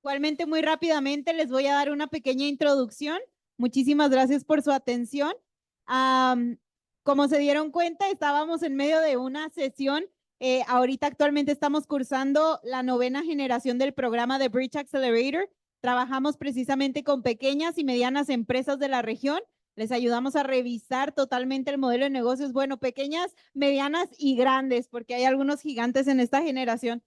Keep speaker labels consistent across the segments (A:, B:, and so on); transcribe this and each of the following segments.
A: Igualmente, muy rápidamente les voy a dar una pequeña introducción. Muchísimas gracias por su atención. Como se dieron cuenta, estábamos en medio de una sesión. Ahorita actualmente estamos cursando la 9ª generación del programa de 𝗲𝗃 Accelerator. Trabajamos precisamente con pequeñas y medianas empresas de la región. Les ayudamos a revisar totalmente el modelo de negocios, bueno, pequeñas, medianas y grandes, porque hay algunos gigantes en esta generación.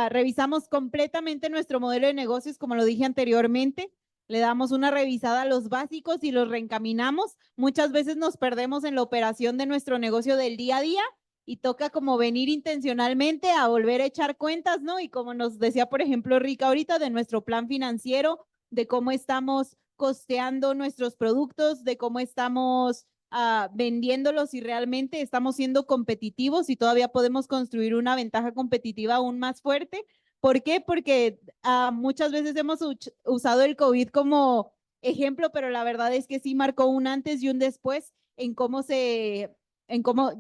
A: Revisamos completamente nuestro modelo de negocios, como lo dije anteriormente. Le damos una revisada a los básicos y los reencaminamos. Muchas veces nos perdemos en la operación de nuestro negocio del día a día y toca como venir intencionalmente a volver a echar cuentas, ¿no? Y como nos decía, por ejemplo, Rick ahorita, de nuestro plan financiero, de cómo estamos costeando nuestros productos, de cómo estamos vendiéndolos y realmente estamos siendo competitivos y todavía podemos construir una ventaja competitiva aún más fuerte. ¿Por qué? Porque muchas veces hemos usado el COVID como ejemplo, pero la verdad es que sí marcó un antes y un después en cómo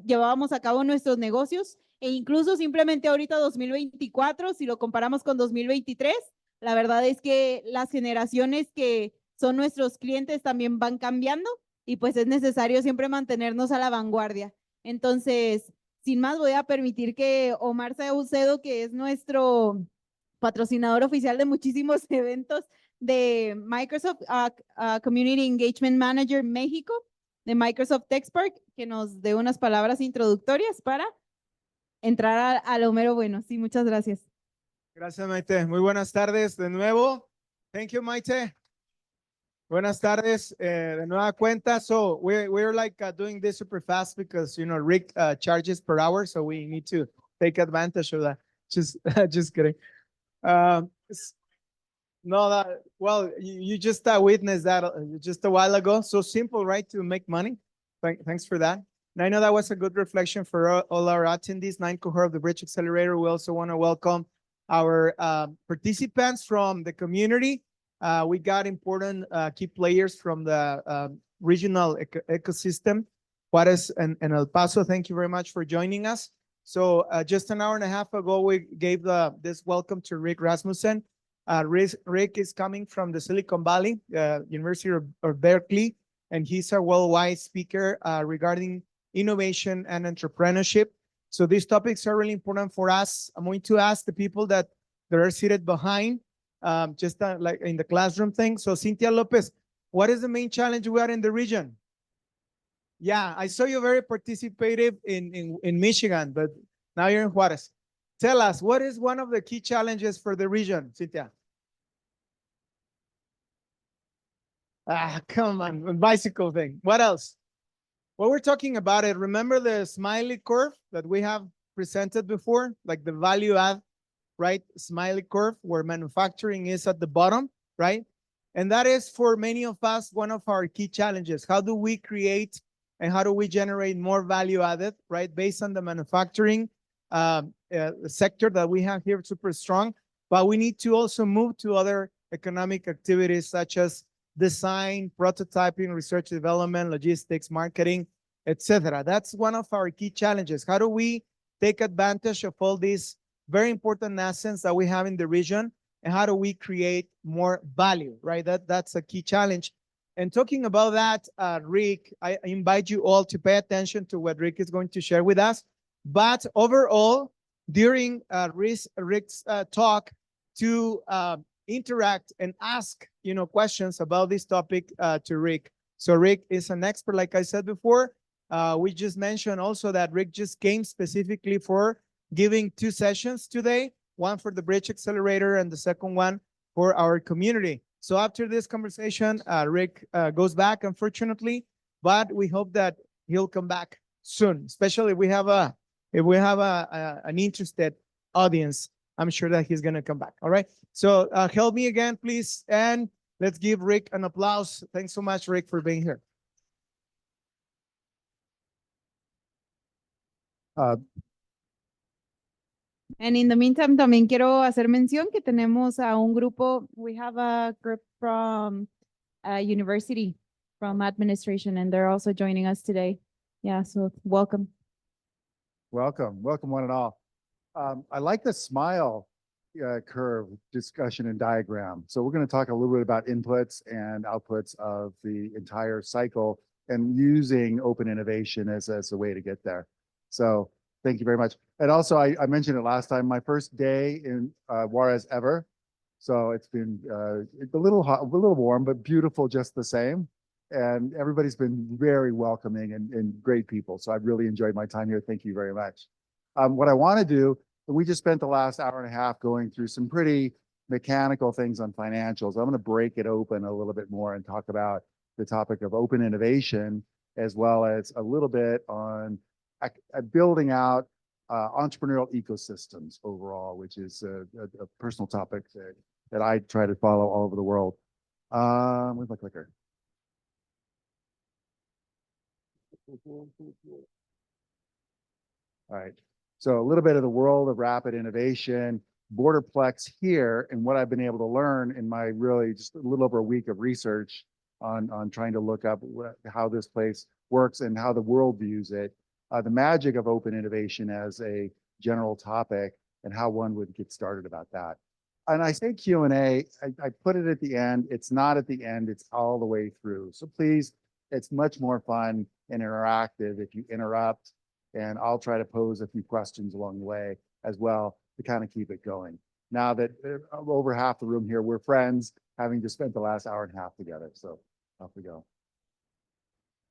A: llevábamos a cabo nuestros negocios, e incluso simplemente ahorita 2024, si lo comparamos con 2023, la verdad es que las generaciones que son nuestros clientes también van cambiando y pues es necesario siempre mantenernos a la vanguardia. Entonces, sin más, voy a permitir que Omar Saucedo, que es nuestro patrocinador oficial de muchísimos eventos de Microsoft, Community Engagement Manager México, de Microsoft Expert, que nos dé unas palabras introductorias para entrar a lo mero bueno. Sí, muchas gracias.
B: Gracias, Maite. Muy buenas tardes de nuevo. Thank you, Maite. Buenas tardes, de nueva cuenta. So we're like doing this super fast because, you know, Rick charges per hour, so we need to take advantage of that. Just kidding. No, well, you just witnessed that just a while ago. So simple, right, to make money. Thanks for that. And I know that was a good reflection for all our attendees, 9th cohort of the 𝗲𝗃 Accelerator. We also want to welcome our participants from the community. We got important key players from the regional ecosystem, Juárez and El Paso. Thank you very much for joining us. So just an hour and a half ago, we gave this welcome to Rick Rasmussen. Rick is coming from the Silicon Valley, University of Berkeley, and he's a worldwide speaker regarding innovation and entrepreneurship. So these topics are really important for us. I'm going to ask the people that are seated behind, just like in the classroom thing. So Cynthia Lopez, what is the main challenge we are in the region? Yeah, I saw you very participative in Michigan, but now you're in Juárez. Tell us, what is one of the key challenges for the region, Cynthia? Come on, bicycle thing. What else? Well, we're talking about it. Remember the smiley curve that we have presented before, like the value add, right? Smiley curve where manufacturing is at the bottom, right? And that is for many of us, one of our key challenges. How do we create and how do we generate more value added, right? Based on the manufacturing sector that we have here, super strong, but we need to also move to other economic activities such as design, prototyping, research development, logistics, marketing, etc. That's one of our key challenges. How do we take advantage of all these very important assets that we have in the region, and how do we create more value, right? That's a key challenge. And talking about that, Rick, I invite you all to pay attention to what Rick is going to share with us. But overall, during Rick's talk, to interact and ask, questions about this topic to Rick. So Rick is an expert, like I said before. We just mentioned also that Rick just came specifically for giving 2 sessions today, one for the 𝗲𝗃 Accelerator and the second one for our community. So after this conversation, Rick goes back, unfortunately, but we hope that he'll come back soon, especially if we have an interested audience. I'm sure that he's going to come back. All right. So help me again, please. And let's give Rick an applause. Thanks so much, Rick, for being here.
A: And in the meantime, también quiero hacer mención que tenemos a un grupo. We have a group from a university, from administration, and they're also joining us today. Yeah, so welcome.
C: Welcome one and all. I like the smile. curve discussion and diagram. So we're going to talk a little bit about inputs and outputs of the entire cycle and using open innovation as a way to get there. So thank you very much. And also, I mentioned it last time, my first day in Juarez ever. So it's been a little hot, a little warm, but beautiful just the same. And everybody's been very welcoming and great people. So I've really enjoyed my time here. Thank you very much. What I want to do, we just spent the last hour and a half going through some pretty mechanical things on financials. I'm going to break it open a little bit more and talk about the topic of open innovation, as well as a little bit on building out entrepreneurial ecosystems overall, which is a personal topic that I try to follow all over the world. Where's my clicker? All right. So a little bit of the world of rapid innovation, Borderplex here, and what I've been able to learn in my really just a little over a week of research on trying to look up how this place works and how the world views it. The magic of open innovation as a general topic and how one would get started about that. And I say Q&A, I put it at the end. It's not at the end, it's all the way through. So please, it's much more fun and interactive if you interrupt, and I'll try to pose a few questions along the way as well to kind of keep it going. Now that over half the room here, we're friends, having just spent the last hour and a half together. So off we go.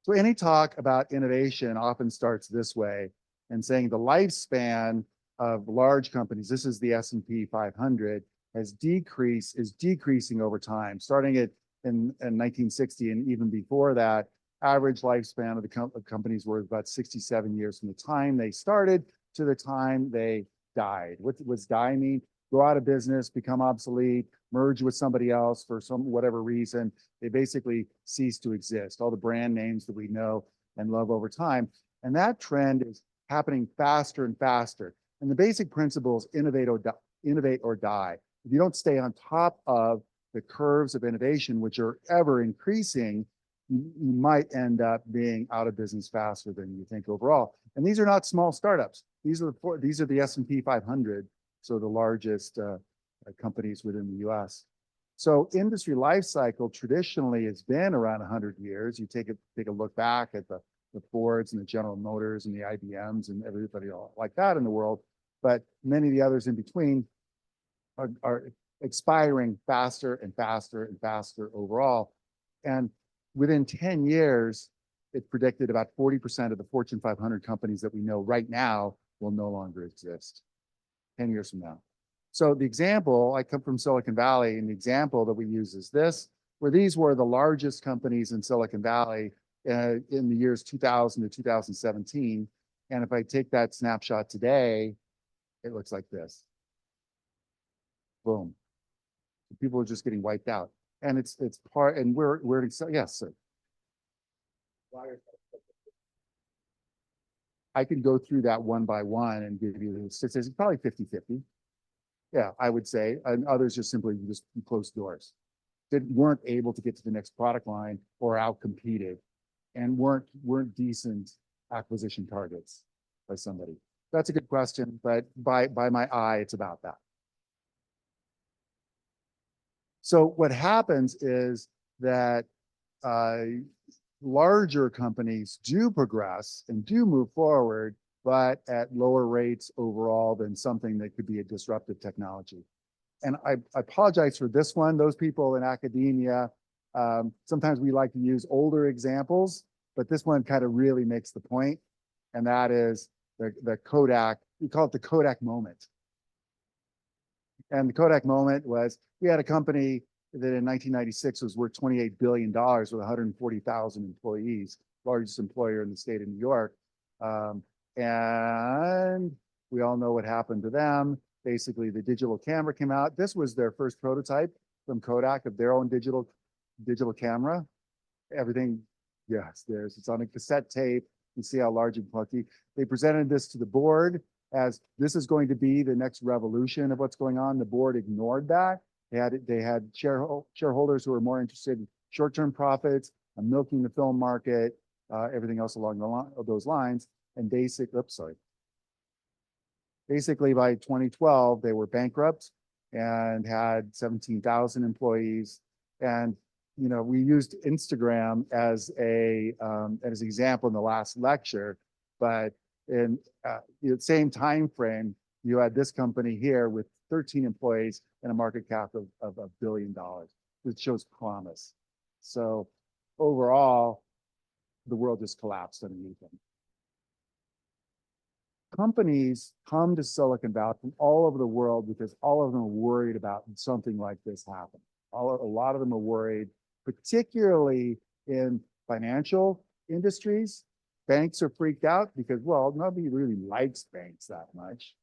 C: So any talk about innovation often starts this way and saying the lifespan of large companies, this is the S&P 500, is decreasing over time, starting in 1960 and even before that. Average lifespan of the companies were about 67 years from the time they started to the time they died. What does die mean? Go out of business, become obsolete, merge with somebody else for whatever reason. They basically cease to exist. All the brand names that we know and love over time. And that trend is happening faster and faster. And the basic principle is innovate or die. If you don't stay on top of the curves of innovation, which are ever increasing, you might end up being out of business faster than you think overall. And these are not small startups. These are the S&P 500, so the largest companies within the US. So industry life cycle traditionally has been around 100 years. You take a look back at the Fords and the General Motors and the IBMs and everybody like that in the world, but many of the others in between are expiring faster and faster and faster overall. And within 10 years, it's predicted about 40% of the Fortune 500 companies that we know right now will no longer exist 10 years from now. So the example, I come from Silicon Valley, and the example that we use is this, where these were the largest companies in Silicon Valley in the years 2000 to 2017. And if I take that snapshot today, it looks like this. Boom. People are just getting wiped out. And it's part, and yes, sir. I can go through that one by one and give you the statistics, probably 50-50. Yeah, I would say, and others just simply just closed doors. That weren't able to get to the next product line or outcompeted and weren't decent acquisition targets by somebody. That's a good question, but by my eye, it's about that. So what happens is that larger companies do progress and do move forward, but at lower rates overall than something that could be a disruptive technology. And I apologize for this one. Those people in academia, sometimes we like to use older examples, but this one kind of really makes the point. And that is the Kodak, we call it the Kodak moment. And the Kodak moment was, we had a company that in 1996 was worth $28 billion with 140,000 employees, largest employer in the state of New York. And we all know what happened to them. Basically, the digital camera came out. This was their first prototype from Kodak of their own digital camera. Everything, yes, it's on a cassette tape. You see how large and clunky. They presented this to the board as this is going to be the next revolution of what's going on. The board ignored that. They had shareholders who were more interested in short-term profits, milking the film market, everything else along those lines. And basically by 2012, they were bankrupt. and had 17,000 employees. And we used Instagram as an example in the last lecture, but in the same time frame, you had this company here with 13 employees and a market cap of $1 billion. It shows promise. So overall, the world just collapsed underneath them. Companies come to Silicon Valley from all over the world because all of them are worried about something like this happening. A lot of them are worried, particularly in financial industries. Banks are freaked out because, well, nobody really likes banks that much.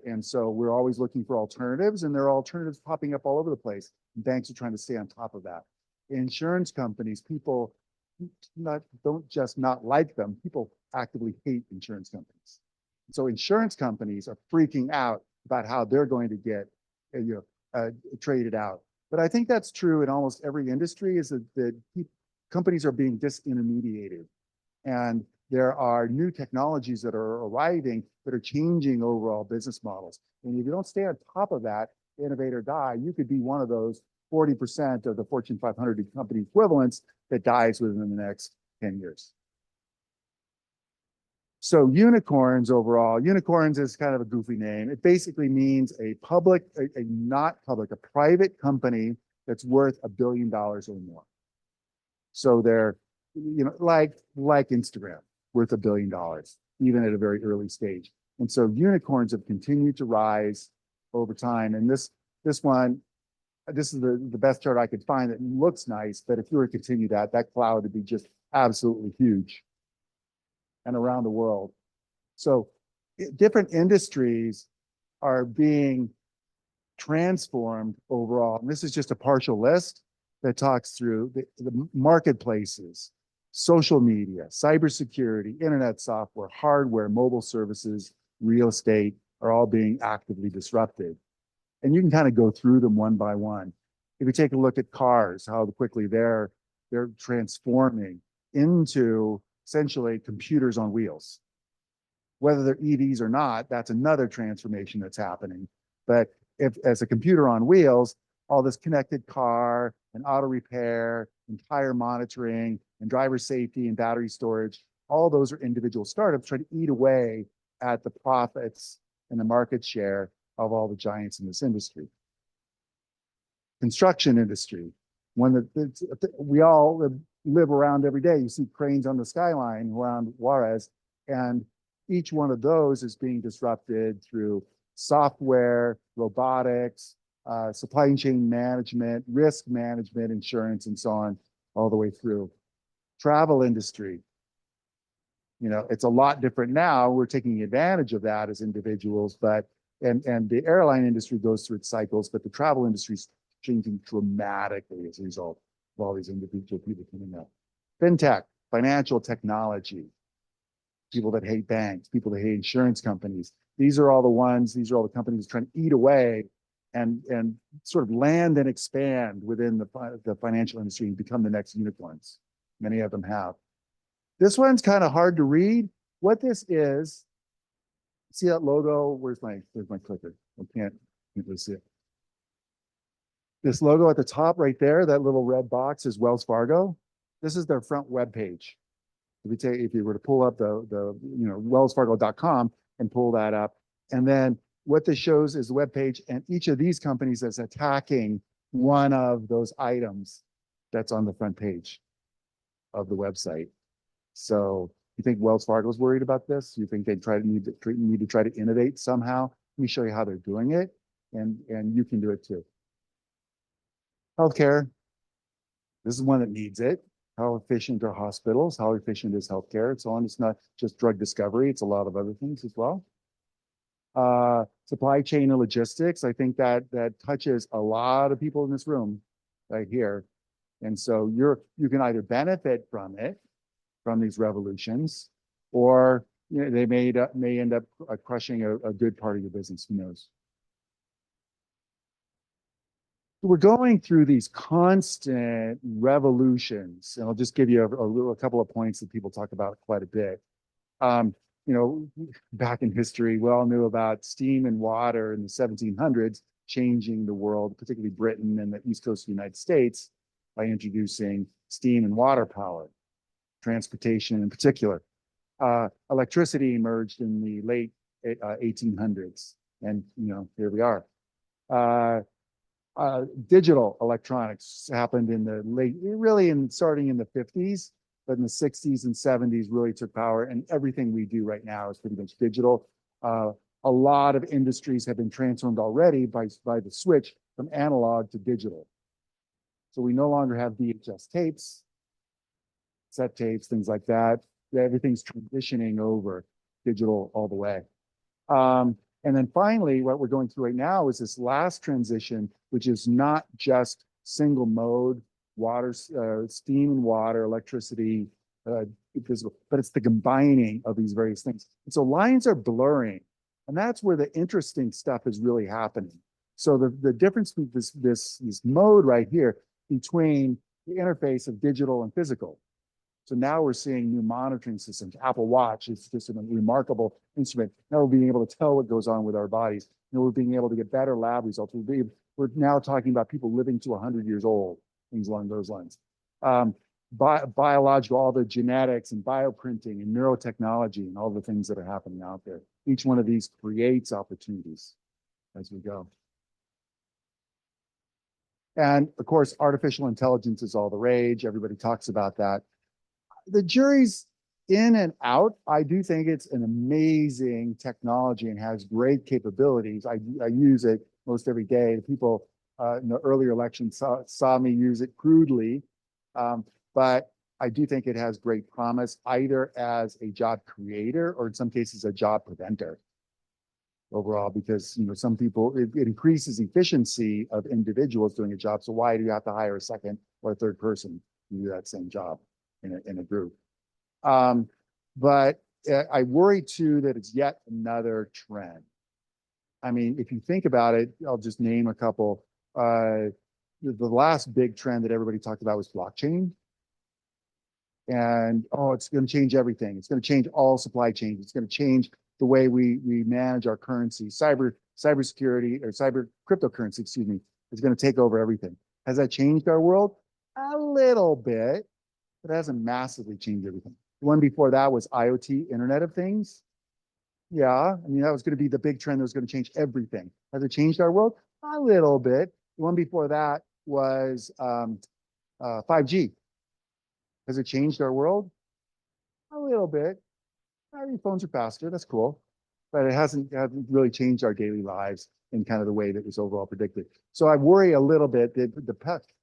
C: And so we're always looking for alternatives, and there are alternatives popping up all over the place. Banks are trying to stay on top of that. Insurance companies, people don't just not like them, people actively hate insurance companies. So insurance companies are freaking out about how they're going to get traded out. But I think that's true in almost every industry, is that companies are being disintermediated. And there are new technologies that are arriving that are changing overall business models. And if you don't stay on top of that, innovate or die, you could be one of those 40% of the Fortune 500 company equivalents that dies within the next 10 years. So unicorns overall, unicorns is kind of a goofy name. It basically means a private company that's worth $1 billion or more. So they're, like Instagram, worth $1 billion, even at a very early stage. And so unicorns have continued to rise over time. And this is the best chart I could find that looks nice, but if you were to continue that cloud would be just absolutely huge and around the world. So different industries are being transformed overall. And this is just a partial list that talks through the marketplaces, social media, cybersecurity, internet software, hardware, mobile services, real estate are all being actively disrupted. And you can kind of go through them one by one. If you take a look at cars, how quickly they're transforming into essentially computers on wheels. Whether they're EVs or not, that's another transformation that's happening. But if as a computer on wheels, all this connected car and auto repair and tire monitoring and driver safety and battery storage, all those are individual startups trying to eat away at the profits and the market share of all the giants in this industry. Construction industry, one that we all live around every day. You see cranes on the skyline around Juarez, and each one of those is being disrupted through software, robotics, supply chain management, risk management, insurance, and so on, all the way through. Travel industry, it's a lot different now. We're taking advantage of that as individuals, but and the airline industry goes through its cycles, but the travel industry is changing dramatically as a result of all these individual people coming up. Fintech, financial technology, people that hate banks, people that hate insurance companies. These are all the companies trying to eat away and sort of land and expand within the financial industry and become the next unicorns. Many of them have. This one's kind of hard to read. What this is, see that logo? Where's my clicker? I can't really see it. This logo at the top right there, that little red box is Wells Fargo. This is their front web page. If you were to pull up the wellsfargo.com and pull that up, and then what this shows is the web page, and each of these companies is attacking one of those items that's on the front page of the website. So you think Wells Fargo is worried about this? You think they need to try to innovate somehow? Let me show you how they're doing it, and you can do it too. Healthcare. This is one that needs it. How efficient are hospitals? How efficient is healthcare? And so on. It's not just drug discovery. It's a lot of other things as well. Supply chain and logistics. I think that touches a lot of people in this room right here. And so you can either benefit from it, from these revolutions, or they may end up crushing a good part of your business. Who knows? We're going through these constant revolutions, and I'll just give you a couple of points that people talk about quite a bit. Back in history, we all knew about steam and water in the 1700s changing the world, particularly Britain and the East Coast of the United States, by introducing steam and water power, transportation in particular. Electricity emerged in the late 1800s, and here we are. Digital electronics happened in the starting in the 50s, but in the 60s and 70s really took power, and everything we do right now is pretty much digital. A lot of industries have been transformed already by the switch from analog to digital. So we no longer have VHS tapes, cassette tapes, things like that. Everything's transitioning over digital all the way. And then finally, what we're going through right now is this last transition, which is not just single mode, water, steam and water, electricity, physical, but it's the combining of these various things. And so lines are blurring, and that's where the interesting stuff is really happening. So the difference with this mode right here between the interface of digital and physical. So now we're seeing new monitoring systems. Apple Watch is just a remarkable instrument. Now we're being able to tell what goes on with our bodies. We're being able to get better lab results. We're now talking about people living to 100 years old, things along those lines. Biological, all the genetics and bioprinting and neurotechnology and all the things that are happening out there. Each one of these creates opportunities as we go. And of course, artificial intelligence is all the rage. Everybody talks about that. The jury's in and out. I do think it's an amazing technology and has great capabilities. I use it most every day. The people in the earlier election saw me use it crudely, but I do think it has great promise, either as a job creator or in some cases a job preventer overall, because some people, it increases efficiency of individuals doing a job. So why do you have to hire a second or a third person to do that same job in a group? But I worry too that it's yet another trend. I mean, if you think about it, I'll just name a couple. The last big trend that everybody talked about was blockchain. And it's going to change everything. It's going to change all supply chains. It's going to change the way we manage our currency. Cybersecurity or cryptocurrency, excuse me, is going to take over everything. Has that changed our world? A little bit, but it hasn't massively changed everything. The one before that was IoT, Internet of Things. Yeah, I mean, that was going to be the big trend that was going to change everything. Has it changed our world? A little bit. The one before that was 5G. Has it changed our world? A little bit. Your phones are faster, that's cool. But it hasn't really changed our daily lives in kind of the way that was overall predicted. So I worry a little bit that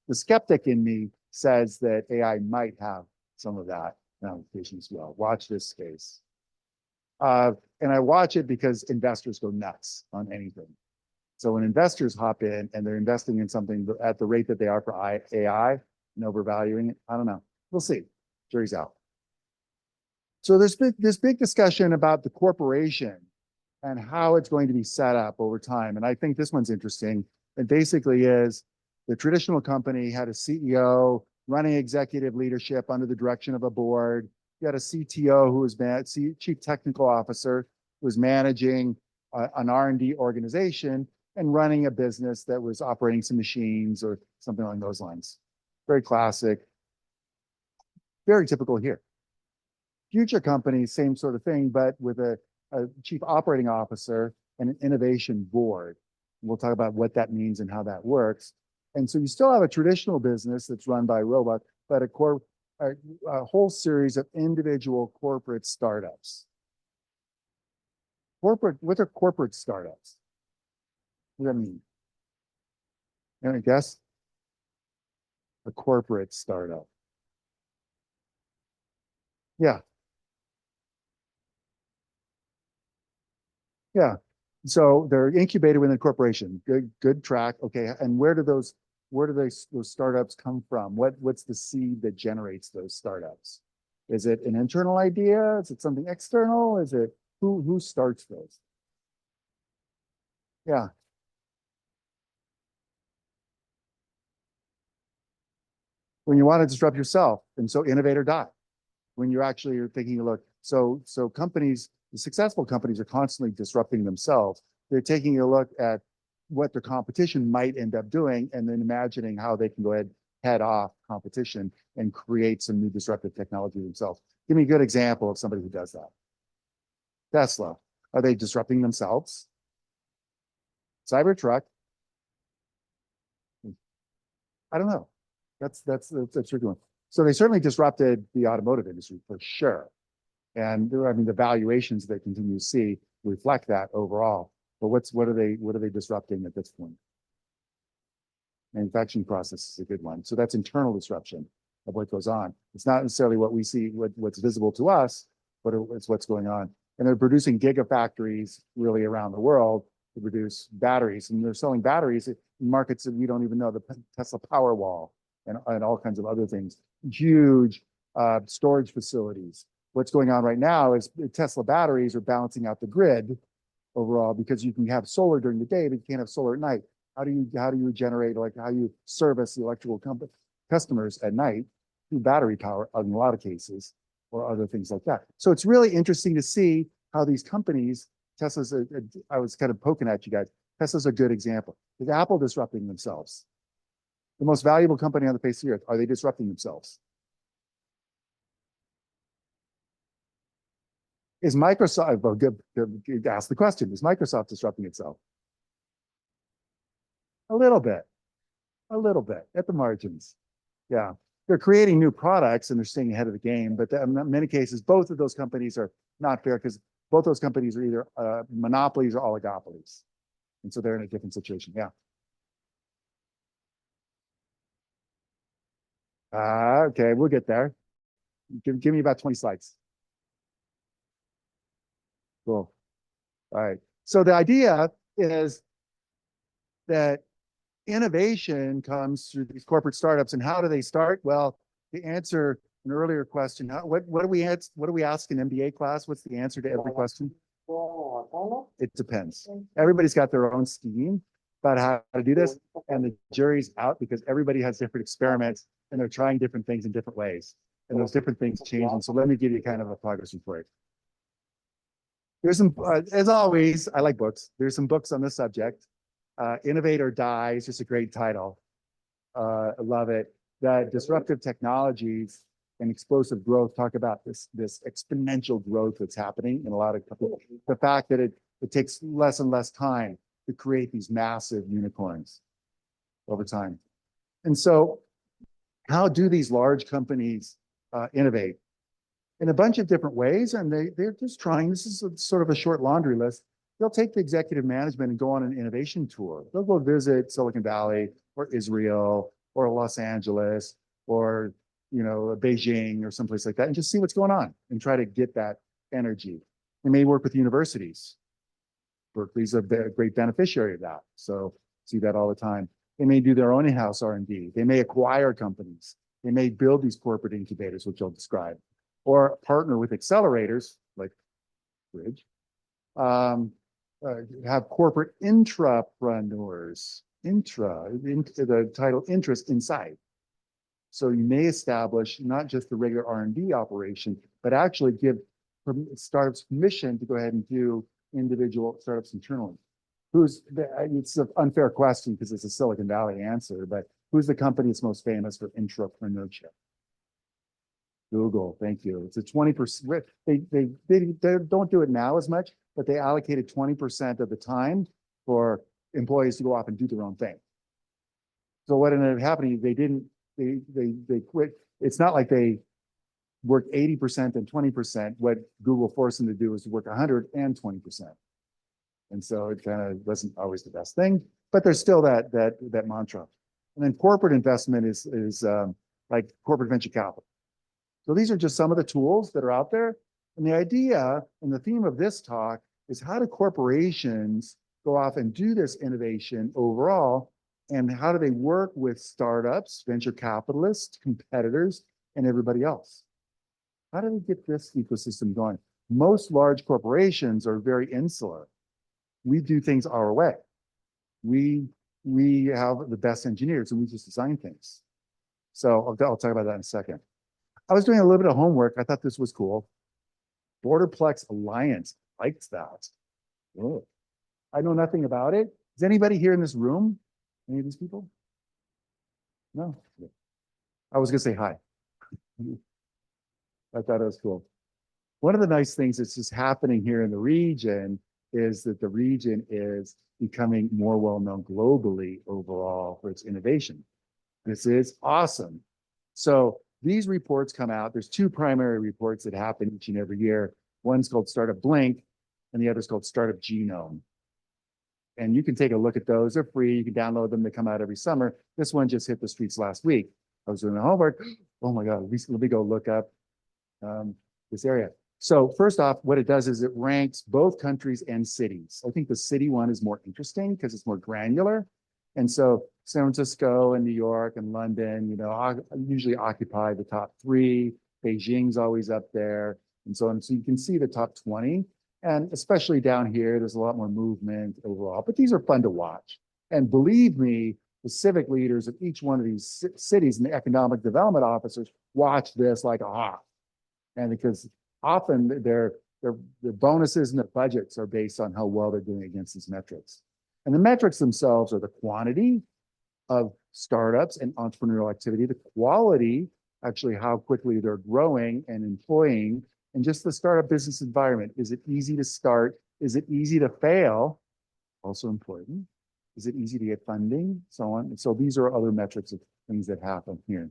C: the skeptic in me says that AI might have some of that application as well. Watch this space. And I watch it because investors go nuts on anything. So when investors hop in and they're investing in something at the rate that they are for AI and overvaluing it, I don't know. We'll see. Jury's out. So there's this big discussion about the corporation and how it's going to be set up over time. And I think this one's interesting. It basically is the traditional company had a CEO running executive leadership under the direction of a board. You had a CTO who was Chief Technical Officer, who was managing an R&D organization and running a business that was operating some machines or something along those lines. Very classic, very typical here. Future companies, same sort of thing, but with a chief operating officer and an innovation board. We'll talk about what that means and how that works. And so you still have a traditional business that's run by a robot, but a whole series of individual corporate startups. What are corporate startups? What does that mean? Any guess? A corporate startup. Yeah. Yeah. So they're incubated within a corporation. Good track. Okay. And where do those startups come from? What's the seed that generates those startups? Is it an internal idea? Is it something external? Is it who starts those? Yeah. When you want to disrupt yourself, and so innovate or die. When you're taking a look. So companies, the successful companies are constantly disrupting themselves. They're taking a look at what their competition might end up doing, and then imagining how they can go ahead, head off competition and create some new disruptive technology themselves. Give me a good example of somebody who does that. Tesla, are they disrupting themselves? Cybertruck, I don't know. That's a tricky one. So they certainly disrupted the automotive industry for sure. And I mean, the valuations they continue to see reflect that overall. But what are they disrupting at this point? Manufacturing process is a good one. So that's internal disruption of what goes on. It's not necessarily what we see, what's visible to us, but it's what's going on. And they're producing gigafactories really around the world to produce batteries. And they're selling batteries in markets that we don't even know, the Tesla Powerwall and all kinds of other things. Huge storage facilities. What's going on right now is Tesla batteries are balancing out the grid overall, because you can have solar during the day, but you can't have solar at night. How do you generate, like how you service the electrical customers at night through battery power in a lot of cases, or other things like that. So it's really interesting to see how these companies, Tesla's, I was kind of poking at you guys, Tesla's a good example. Is Apple disrupting themselves? The most valuable company on the face of the earth, are they disrupting themselves? Is Microsoft, well, good, ask the question, is Microsoft disrupting itself? A little bit at the margins. Yeah, they're creating new products and they're staying ahead of the game, but in many cases, both of those companies are not fair, because both those companies are either monopolies or oligopolies. And so they're in a different situation, yeah. Okay, we'll get there. Give me about 20 slides. Cool. All right. So the idea is that innovation comes through these corporate startups. And how do they start? Well, to answer an earlier question, what do we ask in MBA class? What's the answer to every question? It depends. Everybody's got their own scheme about how to do this, and the jury's out, because everybody has different experiments and they're trying different things in different ways, and those different things change. And so let me give you kind of a progress report. There's some, as always, I like books. There's some books on this subject. Innovate or Die is just a great title. I love it. The disruptive technologies and explosive growth talk about this exponential growth that's happening in a lot of companies. The fact that it takes less and less time to create these massive unicorns over time. And so how do these large companies innovate? In a bunch of different ways, and they're just trying. This is sort of a short laundry list. They'll take the executive management and go on an innovation tour. They'll go visit Silicon Valley or Israel or Los Angeles or Beijing or someplace like that, and just see what's going on and try to get that energy. They may work with universities. Berkeley's a great beneficiary of that, so see that all the time. They may do their own in-house R&D. They may acquire companies. They may build these corporate incubators, which I'll describe, or partner with accelerators like Bridge. Have corporate intrapreneurs, the title interest inside. So you may establish not just the regular R&D operation, but actually give startups permission to go ahead and do individual startups internally. It's an unfair question because it's a Silicon Valley answer, but who's the company that's most famous for intrapreneurship? Google, thank you. It's a 20%. They don't do it now as much, but they allocated 20% of the time for employees to go off and do their own thing. So what ended up happening, they quit. It's not like they worked 80% and 20%. What Google forced them to do is to work 120%. And so it kind of wasn't always the best thing, but there's still that mantra. And then corporate investment is like corporate venture capital. So these are just some of the tools that are out there. And the idea and the theme of this talk is how do corporations go off and do this innovation overall, and how do they work with startups, venture capitalists, competitors, and everybody else? How do we get this ecosystem going? Most large corporations are very insular. We do things our way. We have the best engineers and we just design things. So I'll talk about that in a second. I was doing a little bit of homework. I thought this was cool. Borderplex Alliance, liked that. Oh. I know nothing about it, Is anybody here in this room? Any of these people? No? I was gonna say hi. I thought it was cool. One of the nice things that's just happening here in the region is that the region is becoming more well-known globally overall for its innovation. This is awesome. So these reports come out. There's two primary reports that happen each and every year. One's called Startup Blink, and the other's called Startup Genome. And you can take a look at those. They're free. You can download them. They come out every summer. This one just hit the streets last week. I was doing the homework. Oh my God, let me go look up this area. So first off, what it does is it ranks both countries and cities. I think the city one is more interesting because it's more granular. And so San Francisco and New York and London, usually occupy the top 3. Beijing's always up there and so on. So you can see the top 20. And especially down here, there's a lot more movement overall, but these are fun to watch. And believe me, the civic leaders of each one of these cities and the economic development officers watch this like a hawk. And because often their bonuses and their budgets are based on how well they're doing against these metrics. And the metrics themselves are the quantity of startups and entrepreneurial activity, the quality, actually how quickly they're growing and employing, and just the startup business environment. Is it easy to start? Is it easy to fail? Also important. Is it easy to get funding? So on. And so these are other metrics of things that happen here.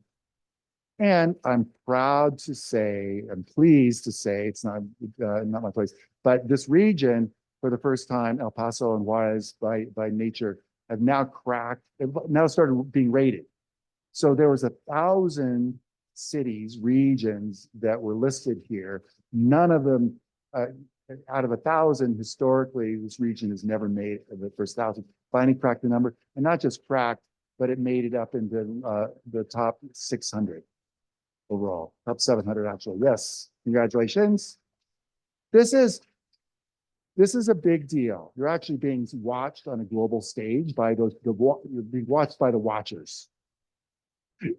C: And I'm proud to say, I'm pleased to say, it's not my place, but this region, for the first time, El Paso and Juarez by nature, have now cracked, have now started being rated. So there was 1,000 cities, regions that were listed here. None of them, out of 1,000, historically, this region has never made the first 1,000. Finally cracked the number, and not just cracked, but it made it up into the top 600 overall, top 700 actually. Yes, congratulations. This is a big deal. You're actually being watched on a global stage by you're being watched by the watchers.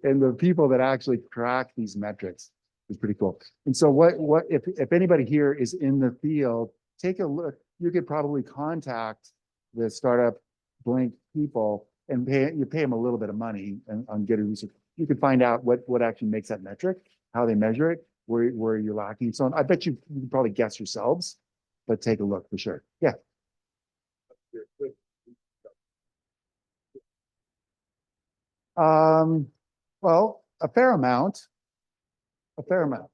C: And the people that actually crack these metrics is pretty cool. And so what if anybody here is in the field, take a look. You could probably contact the Startup Blink people and pay them a little bit of money on getting research. You can find out what actually makes that metric, how they measure it, where you're lacking. So I bet you can probably guess yourselves, but take a look for sure. Yeah. Well, a fair amount. A fair amount.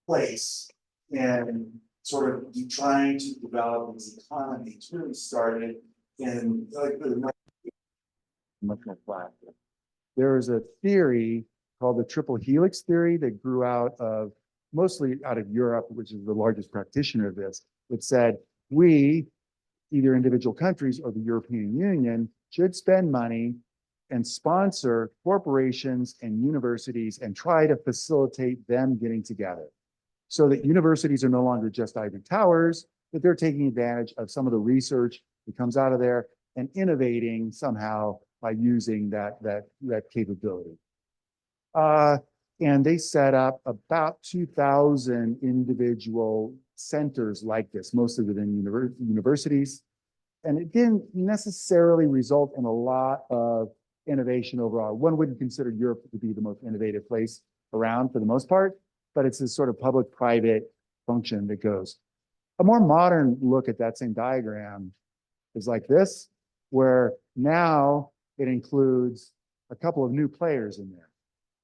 C: place in sort of trying to develop these economies really started in like the much more flat. There is a theory called the triple helix theory that grew out of mostly out of Europe, which is the largest practitioner of this. It said we, either individual countries or the European Union, should spend money and sponsor corporations and universities and try to facilitate them getting together so that universities are no longer just ivory towers, but they're taking advantage of some of the research that comes out of there and innovating somehow by using that capability. And they set up about 2,000 individual centers like this, mostly within universities. And it didn't necessarily result in a lot of innovation overall. One wouldn't consider Europe to be the most innovative place around for the most part, but it's this sort of public-private function that goes. A more modern look at that same diagram is like this, where now it includes a couple of new players in there.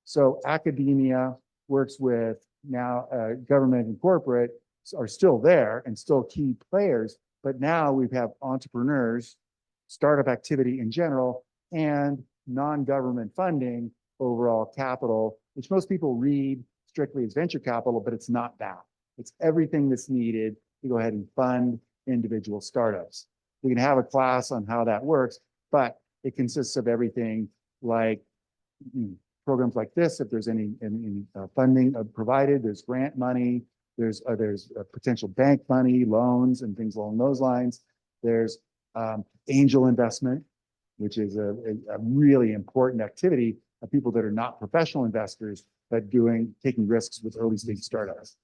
C: So academia works with now government and corporate are still there and still key players, but now we have entrepreneurs, startup activity in general, and non-government funding, overall capital, which most people read strictly as venture capital, but it's not that. It's everything that's needed to go ahead and fund individual startups. We can have a class on how that works, but it consists of everything like programs like this. If there's any funding provided, there's grant money, there's potential bank money, loans, and things along those lines. There's angel investment, which is a really important activity of people that are not professional investors, but taking risks with early stage startups.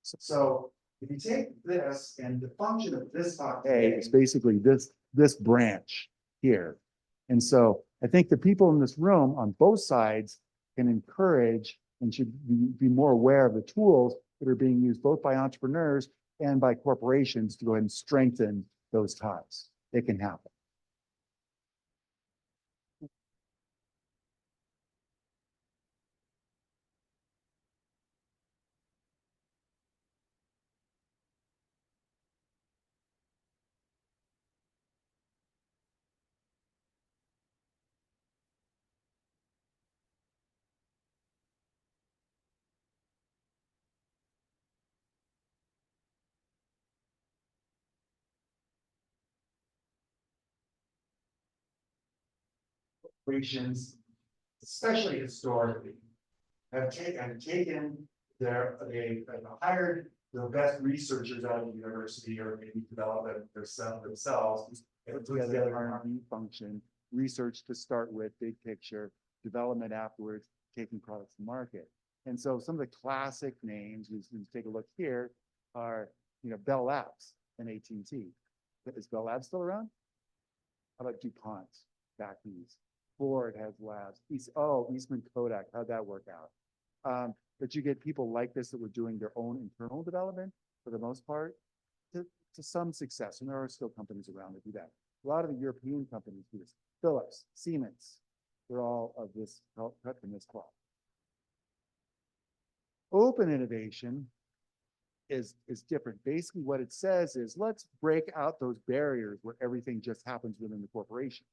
C: So if you take this, and the function of this talk A is basically this branch here. And so I think the people in this room on both sides can encourage and should be more aware of the tools that are being used both by entrepreneurs and by corporations to go ahead and strengthen those ties. It can happen. Corporations, especially historically, have taken they hired the best researchers out of the university or maybe develop it themselves. They put together R&D function, research to start with, big picture, development afterwards, taking products to market. And so some of the classic names, we take a look here, are Bell Labs and AT&T. Is Bell Labs still around? How about DuPont back east? Ford has labs. Eastman Kodak, how'd that work out? But you get people like this that were doing their own internal development for the most part to some success. And there are still companies around that do that. A lot of the European companies do this. Philips, Siemens, they're all of this cut from this cloth. Open innovation is different. Basically what it says is let's break out those barriers where everything just happens within the corporation.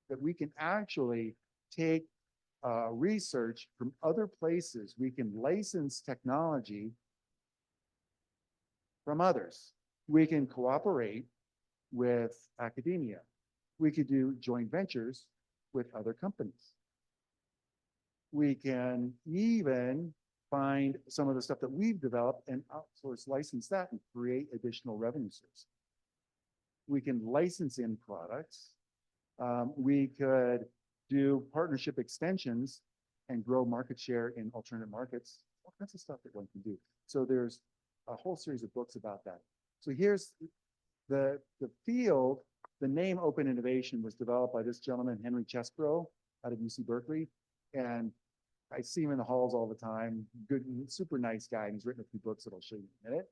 C: That we can actually take research from other places. We can license technology from others. We can cooperate with academia. We could do joint ventures with other companies. We can even find some of the stuff that we've developed and outsource, license that, and create additional revenue sources. We can license in products. We could do partnership extensions and grow market share in alternate markets, all kinds of stuff that one can do. So there's a whole series of books about that. So here's the field. The name Open Innovation was developed by this gentleman, 𝗕𝗰 𝗫𝗃𝗁, out of UC Berkeley. And I see him in the halls all the time. Good, super nice guy. And he's written a few books that I'll show you in a minute.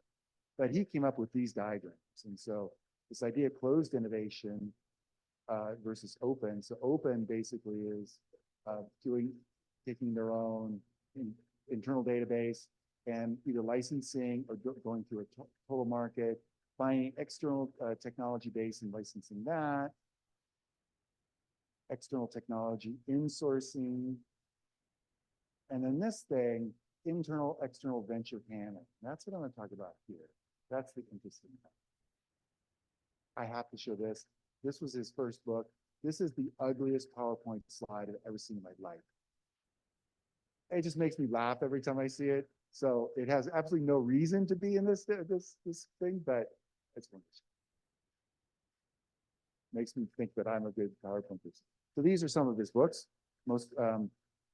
C: But he came up with these diagrams. And so this idea of closed innovation versus open. So open basically is taking their own internal database, and either licensing or going through a total market, finding external technology base and licensing that, external technology insourcing, and then this thing, internal, external venture handling. That's what I'm going to talk about here. That's the interesting part. I have to show this. This was his first book. This is the ugliest PowerPoint slide I've ever seen in my life. It just makes me laugh every time I see it. So it has absolutely no reason to be in this thing, but it's wonderful. Makes me think that I'm a good PowerPoint person. So these are some of his books.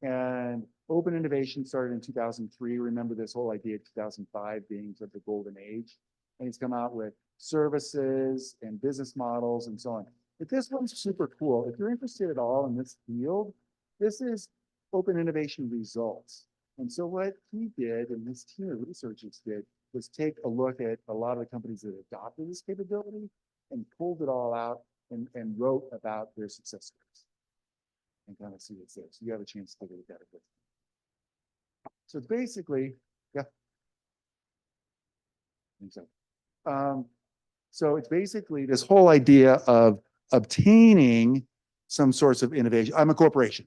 C: And open innovation started in 2003. Remember this whole idea of 2005 being sort of the golden age. And he's come out with services and business models and so on. But this one's super cool. If you're interested at all in this field, this is open innovation results. And so what he did and his team of researchers did was take a look at a lot of the companies that adopted this capability and pulled it all out and wrote about their success stories and kind of see what's there. So you have a chance to take a look at it. So basically, yeah. So it's basically this whole idea of obtaining some sorts of innovation. I'm a corporation.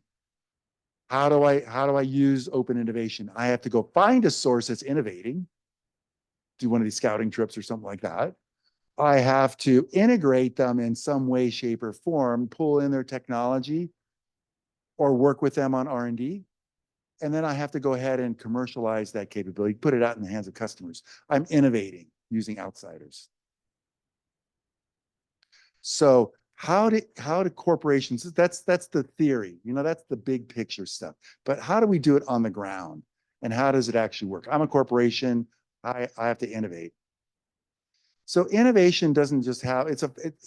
C: How do I use open innovation? I have to go find a source that's innovating, do one of these scouting trips or something like that. I have to integrate them in some way, shape, or form, pull in their technology, or work with them on R&D. And then I have to go ahead and commercialize that capability, put it out in the hands of customers. I'm innovating using outsiders. So how do corporations, that's the theory, that's the big picture stuff. But how do we do it on the ground? And how does it actually work? I'm a corporation, I have to innovate. So innovation doesn't just have,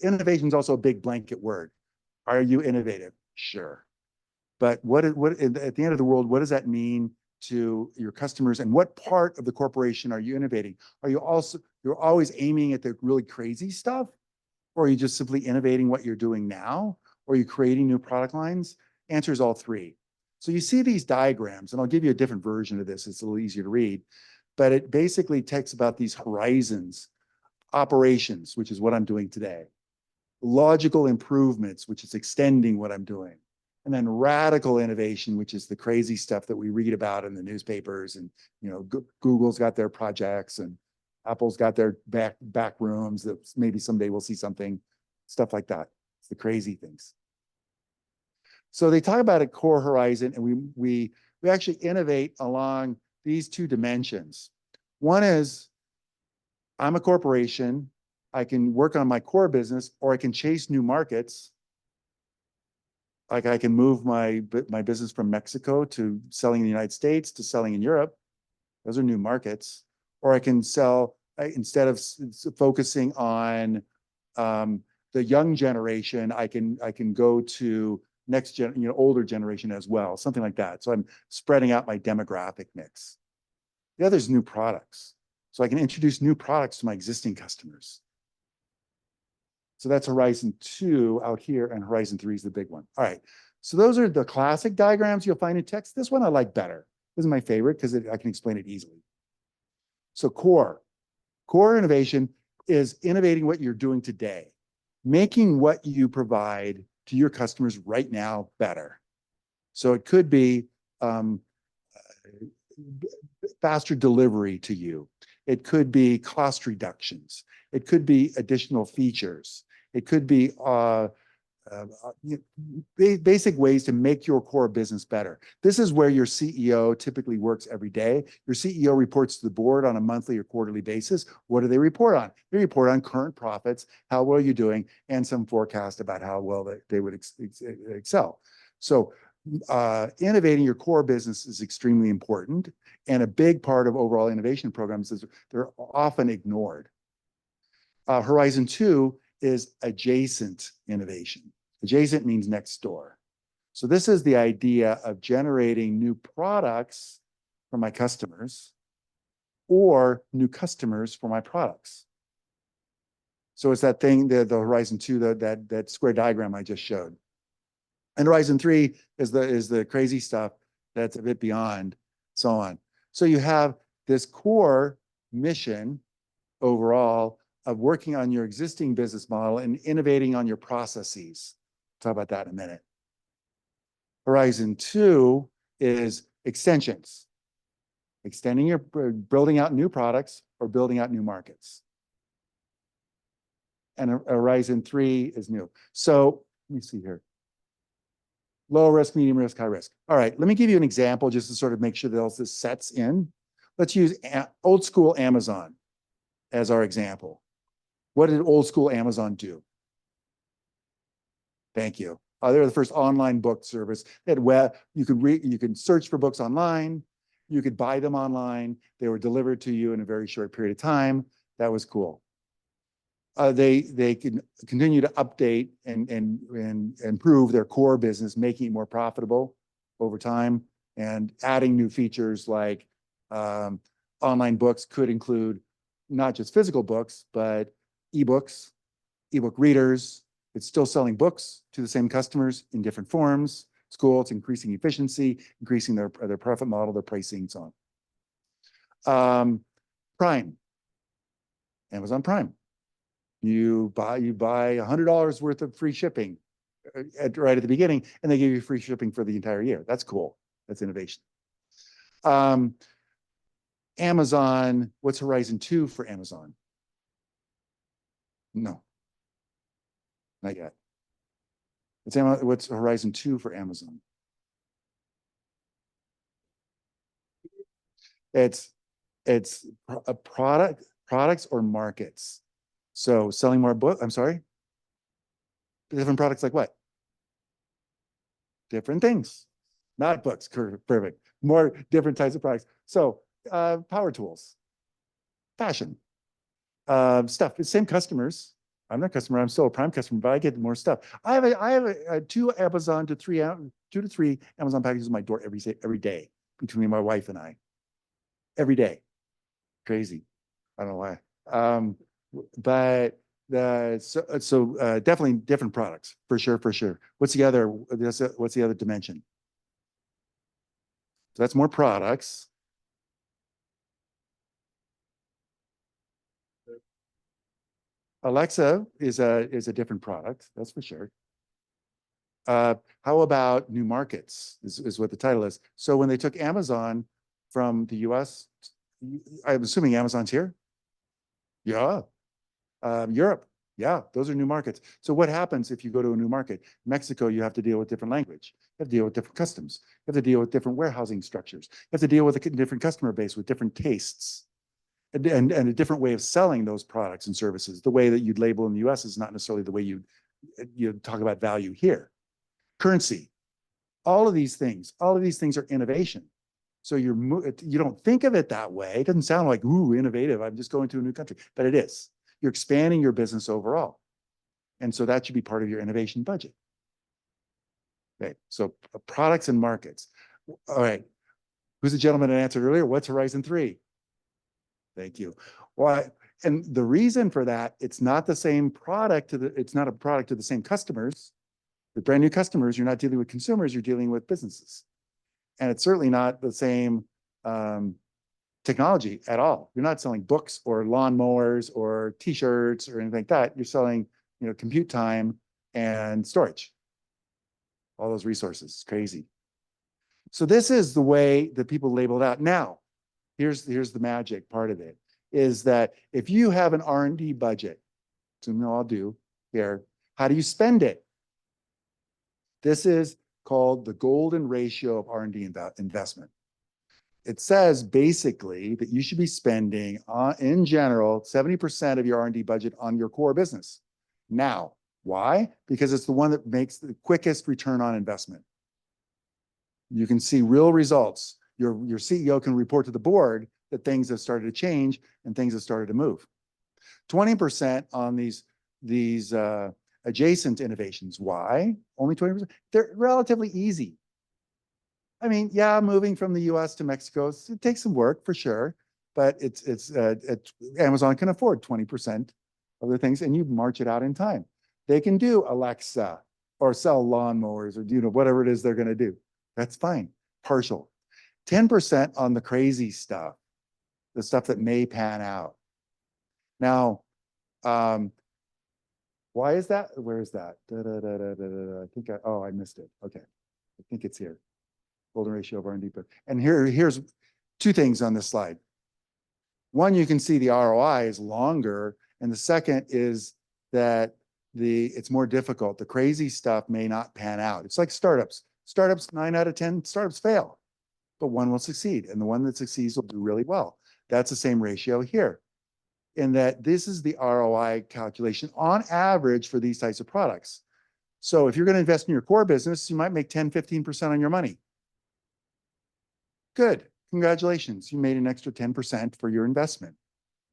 C: innovation is also a big blanket word. Are you innovative? Sure. But at the end of the world, what does that mean to your customers, and what part of the corporation are you innovating? You're always aiming at the really crazy stuff? Or are you just simply innovating what you're doing now? Or are you creating new product lines? Answer is all three. So you see these diagrams, and I'll give you a different version of this. It's a little easier to read, but it basically talks about these horizons: operations, which is what I'm doing today; logical improvements, which is extending what I'm doing; and then radical innovation, which is the crazy stuff that we read about in the newspapers. And Google's got their projects, and Apple's got their back rooms that maybe someday we'll see something, stuff like that. It's the crazy things. So they talk about a core horizon, and we actually innovate along these two dimensions. One is, I'm a corporation, I can work on my core business, or I can chase new markets. Like I can move my business from Mexico to selling in the United States to selling in Europe. Those are new markets. Or I can sell, instead of focusing on the young generation, I can go to older generation as well, something like that. So I'm spreading out my demographic mix. The other is new products. So I can introduce new products to my existing customers. So that's Horizon 2 out here, and Horizon 3 is the big one. All right, so those are the classic diagrams you'll find in text. This one I like better. This is my favorite because I can explain it easily. So core innovation is innovating what you're doing today, making what you provide to your customers right now better. So it could be faster delivery to you. It could be cost reductions. It could be additional features. It could be basic ways to make your core business better. This is where your CEO typically works every day. Your CEO reports to the board on a monthly or quarterly basis. What do they report on? They report on current profits, how well you're doing, and some forecast about how well they would excel. So innovating your core business is extremely important, and a big part of overall innovation programs is they're often ignored. Horizon 2 is adjacent innovation. Adjacent means next door. So this is the idea of generating new products for my customers or new customers for my products. So it's that thing, the Horizon 2, that square diagram I just showed. And Horizon 3 is the crazy stuff that's a bit beyond, so on. So you have this core mission overall of working on your existing business model and innovating on your processes. Talk about that in a minute. Horizon 2 is extensions, extending your, building out new products or building out new markets. And Horizon 3 is new. So let me see here. Low risk, medium risk, high risk. All right, let me give you an example just to sort of make sure that all this sets in. Let's use old school Amazon as our example. What did old school Amazon do? Thank you. They were the first online book service. They had web, you could search for books online, you could buy them online, they were delivered to you in a very short period of time. That was cool. They can continue to update and improve their core business, making it more profitable over time, and adding new features like online books could include not just physical books, but ebooks, ebook readers. It's still selling books to the same customers in different forms. It's cool. It's increasing efficiency, increasing their profit model, their pricing, and so on. Prime, Amazon Prime. You buy $100 worth of free shipping right at the beginning, and they give you free shipping for the entire year. That's cool. That's innovation. Amazon, what's Horizon 2 for Amazon? No, not yet. What's Horizon 2 for Amazon? It's a products or markets. So selling more books, I'm sorry? Different products like what? Different things. Not books, perfect. More different types of products. So power tools, fashion, stuff. The same customers. I'm not a customer, I'm still a Prime customer, but I get more stuff. I have two to three Amazon packages at my door every day between my wife and I. Every day. Crazy. I don't know why. But definitely different products for sure. What's the other dimension? So that's more products. Alexa is a different product, that's for sure. How about new markets is what the title is. So when they took Amazon from the US, I'm assuming Amazon's here? Yeah. Europe, yeah, those are new markets. So what happens if you go to a new market? Mexico, you have to deal with different language. You have to deal with different customs. You have to deal with different warehousing structures. You have to deal with a different customer base with different tastes and a different way of selling those products and services. The way that you'd label in the US is not necessarily the way you talk about value here. Currency, all of these things are innovation. So you don't think of it that way. It doesn't sound like, ooh, innovative. I'm just going to a new country, but it is. You're expanding your business overall. And so that should be part of your innovation budget. Okay, so products and markets. All right, who's the gentleman that answered earlier? What's Horizon 3? Thank you. Why? And the reason for that, it's not the same product it's not a product to the same customers. The brand new customers, you're not dealing with consumers, you're dealing with businesses. And it's certainly not the same technology at all. You're not selling books or lawnmowers or t-shirts or anything like that. You're selling, compute time and storage. All those resources. It's crazy. So this is the way that people label it out. Now, here's the magic part of it, is that if you have an R&D budget, so I'll do here, how do you spend it? This is called the golden ratio of R&D investment. It says basically that you should be spending, in general, 70% of your R&D budget on your core business. Now, why? Because it's the one that makes the quickest return on investment. You can see real results. Your CEO can report to the board that things have started to change and things have started to move. 20% on these adjacent innovations. Why? Only 20%? They're relatively easy. I mean, yeah, moving from the US to Mexico, it takes some work for sure, but Amazon can afford 20% of the things, and you march it out in time. They can do Alexa or sell lawnmowers or whatever it is they're going to do. That's fine. Partial. 10% on the crazy stuff. the stuff that may pan out. Now, why is that? Where is that? I think I missed it. Okay. I think it's here. Golden ratio of R&D. And here's two things on this slide. One, you can see the ROI is longer. And the second is that it's more difficult. The crazy stuff may not pan out. It's like startups. Startups, 9 out of 10 startups fail, but one will succeed. And the one that succeeds will do really well. That's the same ratio here, in that this is the ROI calculation on average for these types of products. So if you're going to invest in your core business, you might make 10, 15% on your money. Good. Congratulations. You made an extra 10% for your investment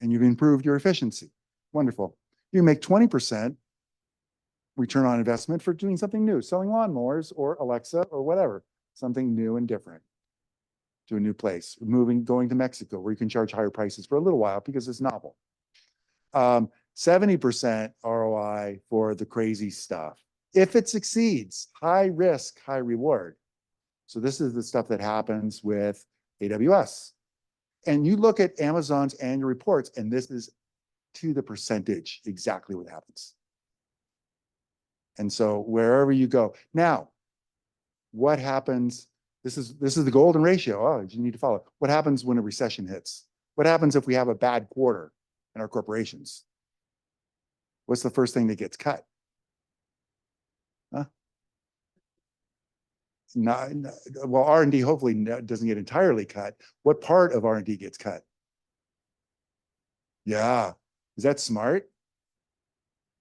C: and you've improved your efficiency. Wonderful. You make 20% return on investment for doing something new, selling lawnmowers or Alexa or whatever, something new and different to a new place, going to Mexico where you can charge higher prices for a little while because it's novel. 70% ROI for the crazy stuff. If it succeeds, high risk, high reward. So this is the stuff that happens with AWS. And you look at Amazon's annual reports, and this is to the percentage exactly what happens. And so wherever you go. Now, what happens? This is the golden ratio. Oh, you need to follow. What happens when a recession hits? What happens if we have a bad quarter in our corporations? What's the first thing that gets cut? Huh? Well, R&D hopefully doesn't get entirely cut. What part of R&D gets cut? Yeah. Is that smart?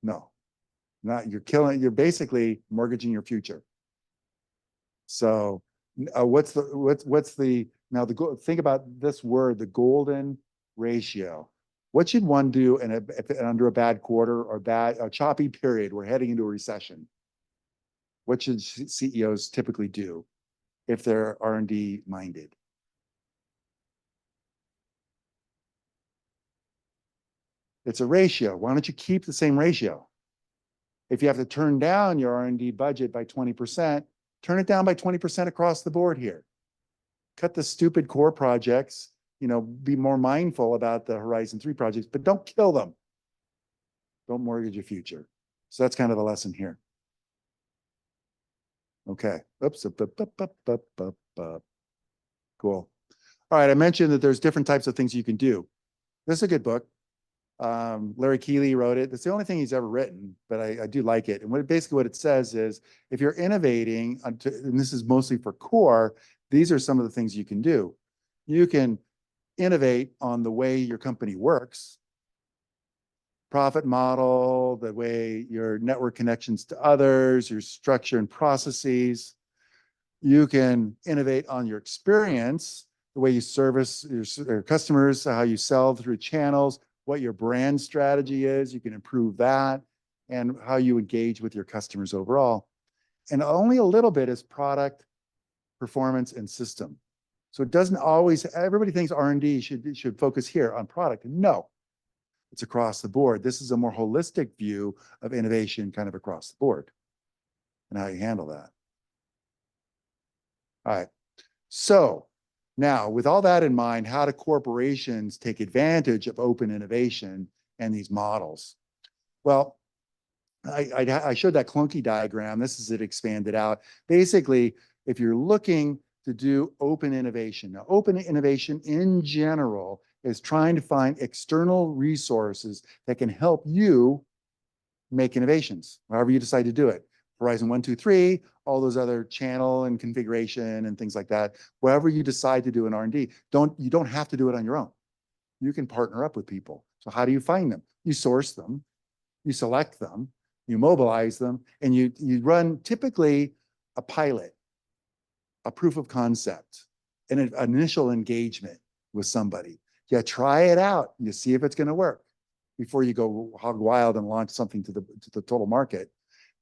C: No. You're basically mortgaging your future. So think about this word, the golden ratio. What should one do under a bad quarter or a choppy period? We're heading into a recession. What should CEOs typically do if they're R&D minded? It's a ratio. Why don't you keep the same ratio? If you have to turn down your R&D budget by 20%, turn it down by 20% across the board here. Cut the stupid core projects, be more mindful about the Horizon 3 projects, but don't kill them. Don't mortgage your future. So that's kind of the lesson here. Okay. Oops. Cool. All right. I mentioned that there's different types of things you can do. This is a good book. Larry Keeley wrote it. That's the only thing he's ever written, but I do like it. And basically what it says is, if you're innovating, and this is mostly for core, these are some of the things you can do. You can innovate on the way your company works, profit model, the way your network connections to others, your structure and processes. You can innovate on your experience, the way you service your customers, how you sell through channels, what your brand strategy is. You can improve that, and how you engage with your customers overall. And only a little bit is product, performance, and system. So it doesn't always, everybody thinks R&D should focus here on product. No, it's across the board. This is a more holistic view of innovation kind of across the board and how you handle that. All right. So now, with all that in mind, how do corporations take advantage of open innovation and these models? Well, I showed that clunky diagram. This is it expanded out. Basically, if you're looking to do open innovation, now open innovation in general is trying to find external resources that can help you make innovations, however you decide to do it. Horizon 1, 2, 3, all those other channel and configuration and things like that. Whatever you decide to do in R&D, you don't have to do it on your own. You can partner up with people. So how do you find them? You source them, you select them, you mobilize them, and you run typically a pilot, a proof of concept, an initial engagement with somebody. You try it out, you see if it's going to work before you go hog wild and launch something to the total market.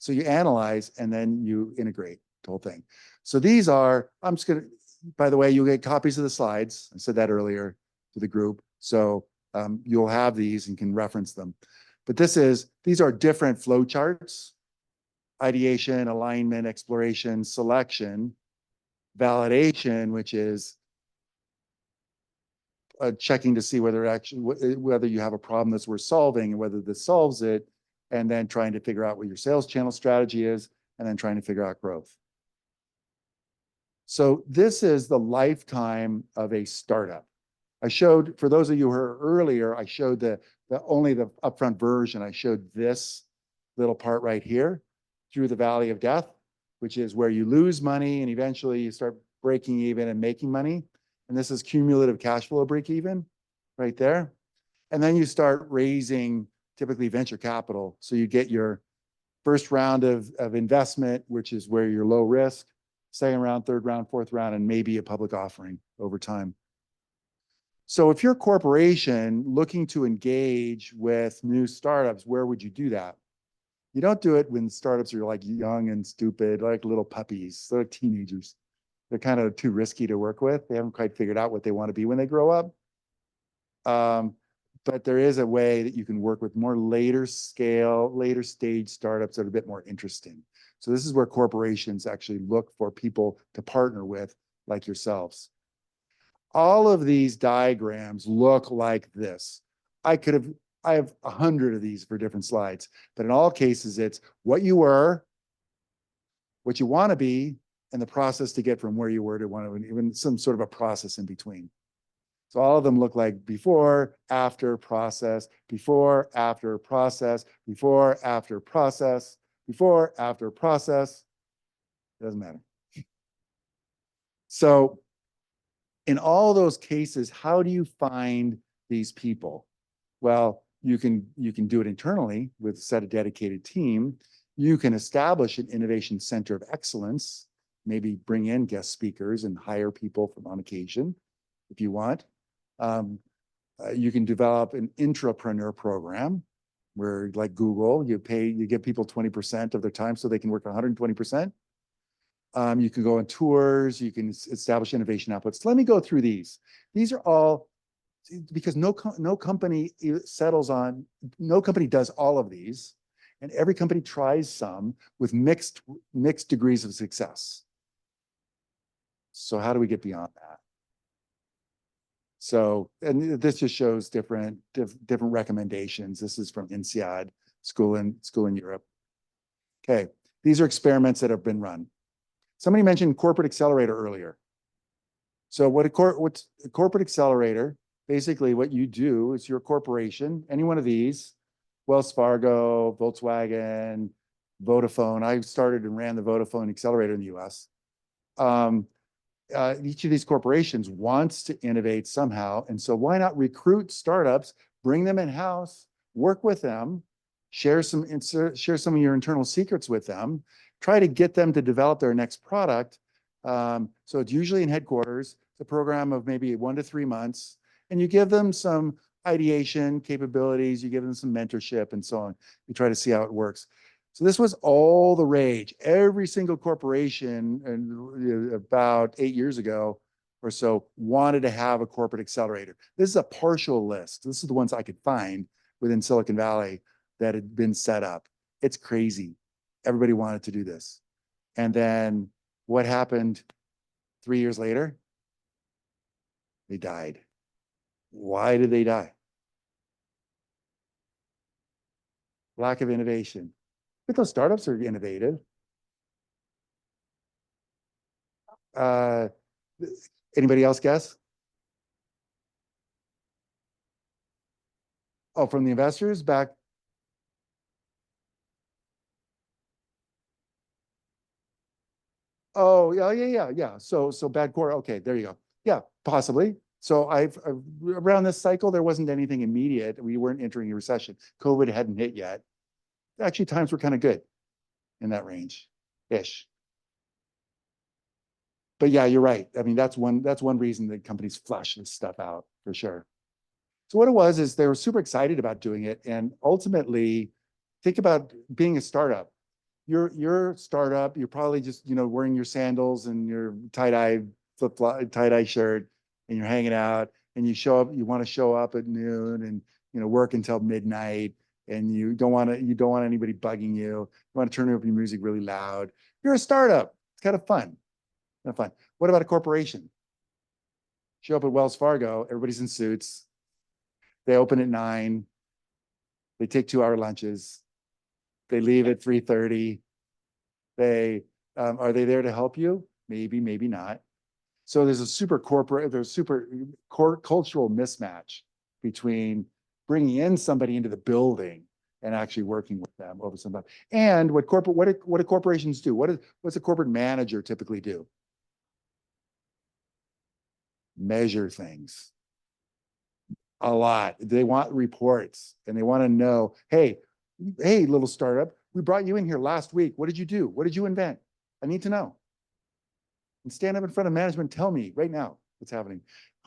C: So you analyze and then you integrate the whole thing. So these are, I'm just going to, by the way, you'll get copies of the slides. I said that earlier to the group. So you'll have these and can reference them. But these are different flow charts: ideation, alignment, exploration, selection, validation, which is checking to see whether whether you have a problem that's worth solving and whether this solves it, and then trying to figure out what your sales channel strategy is, and then trying to figure out growth. So this is the lifetime of a startup. I showed, for those of you who were earlier, I showed only the upfront version. I showed this little part right here through the valley of death, which is where you lose money and eventually you start breaking even and making money. And this is cumulative cash flow break even right there. And then you start raising typically venture capital. So you get your first round of investment, which is where you're low risk, second round, third round, fourth round, and maybe a public offering over time. So if you're a corporation looking to engage with new startups, where would you do that? You don't do it when startups are like young and stupid, like little puppies. They're like teenagers. They're kind of too risky to work with. They haven't quite figured out what they want to be when they grow up. But there is a way that you can work with more later scale, later stage startups that are a bit more interesting. So this is where corporations actually look for people to partner with, like yourselves. All of these diagrams look like this. I have 100 of these for different slides, but in all cases, it's what you were, what you want to be, and the process to get from where you were to want to, even some sort of a process in between. So all of them look like before, after, process, before, after, process, before, after, process, before, after, process. It doesn't matter. So in all those cases, how do you find these people? Well, you can do it internally with a set of dedicated team. You can establish an innovation center of excellence, maybe bring in guest speakers and hire people from on occasion if you want. You can develop an intrapreneur program where, like Google, you give people 20% of their time so they can work 120%. You can go on tours, you can establish innovation outputs. Let me go through these. These are all, because no company does all of these, and every company tries some with mixed degrees of success. So how do we get beyond that? So, and this just shows different recommendations. This is from INSEAD, school in Europe. Okay, these are experiments that have been run. Somebody mentioned corporate accelerator earlier. So what's a corporate accelerator? Basically, what you do is your corporation, any one of these, Wells Fargo, Volkswagen, Vodafone. I started and ran the Vodafone accelerator in the US. Each of these corporations wants to innovate somehow. And so why not recruit startups, bring them in-house, work with them, share some of your internal secrets with them, try to get them to develop their next product. So it's usually in headquarters. It's a program of maybe 1 to 3 months. And you give them some ideation capabilities, you give them some mentorship and so on. You try to see how it works. So this was all the rage. Every single corporation, and about 8 years ago or so, wanted to have a corporate accelerator. This is a partial list. This is the ones I could find within Silicon Valley that had been set up. It's crazy. Everybody wanted to do this. And then what happened 3 years later? They died. Why did they die? Lack of innovation. But those startups are innovative. Anybody else guess? Oh, from the investors back. Oh, yeah. So bad quarter. Okay, there you go. Yeah, possibly. So around this cycle, there wasn't anything immediate. We weren't entering a recession. COVID hadn't hit yet. Actually, times were kind of good in that range-ish. But yeah, you're right. I mean, that's one reason that companies flush this stuff out for sure. So what it was is they were super excited about doing it. And ultimately, think about being a startup. You're a startup, you're probably just, wearing your sandals and your tie-dye shirt, and you're hanging out, and you want to show up at noon and, work until midnight, and you don't want anybody bugging you. You want to turn up your music really loud. You're a startup. It's kind of fun. What about a corporation? Show up at Wells Fargo, everybody's in suits. They open at 9. They take 2-hour lunches. They leave at 3:30. Are they there to help you? Maybe, maybe not. So there's a super cultural mismatch between bringing in somebody into the building and actually working with them over some time. And what do corporations do? What's a corporate manager typically do? Measure things a lot. They want reports and they want to know, hey, little startup, we brought you in here last week. What did you do? What did you invent? I need to know. And stand up in front of management, tell me right now what's happening.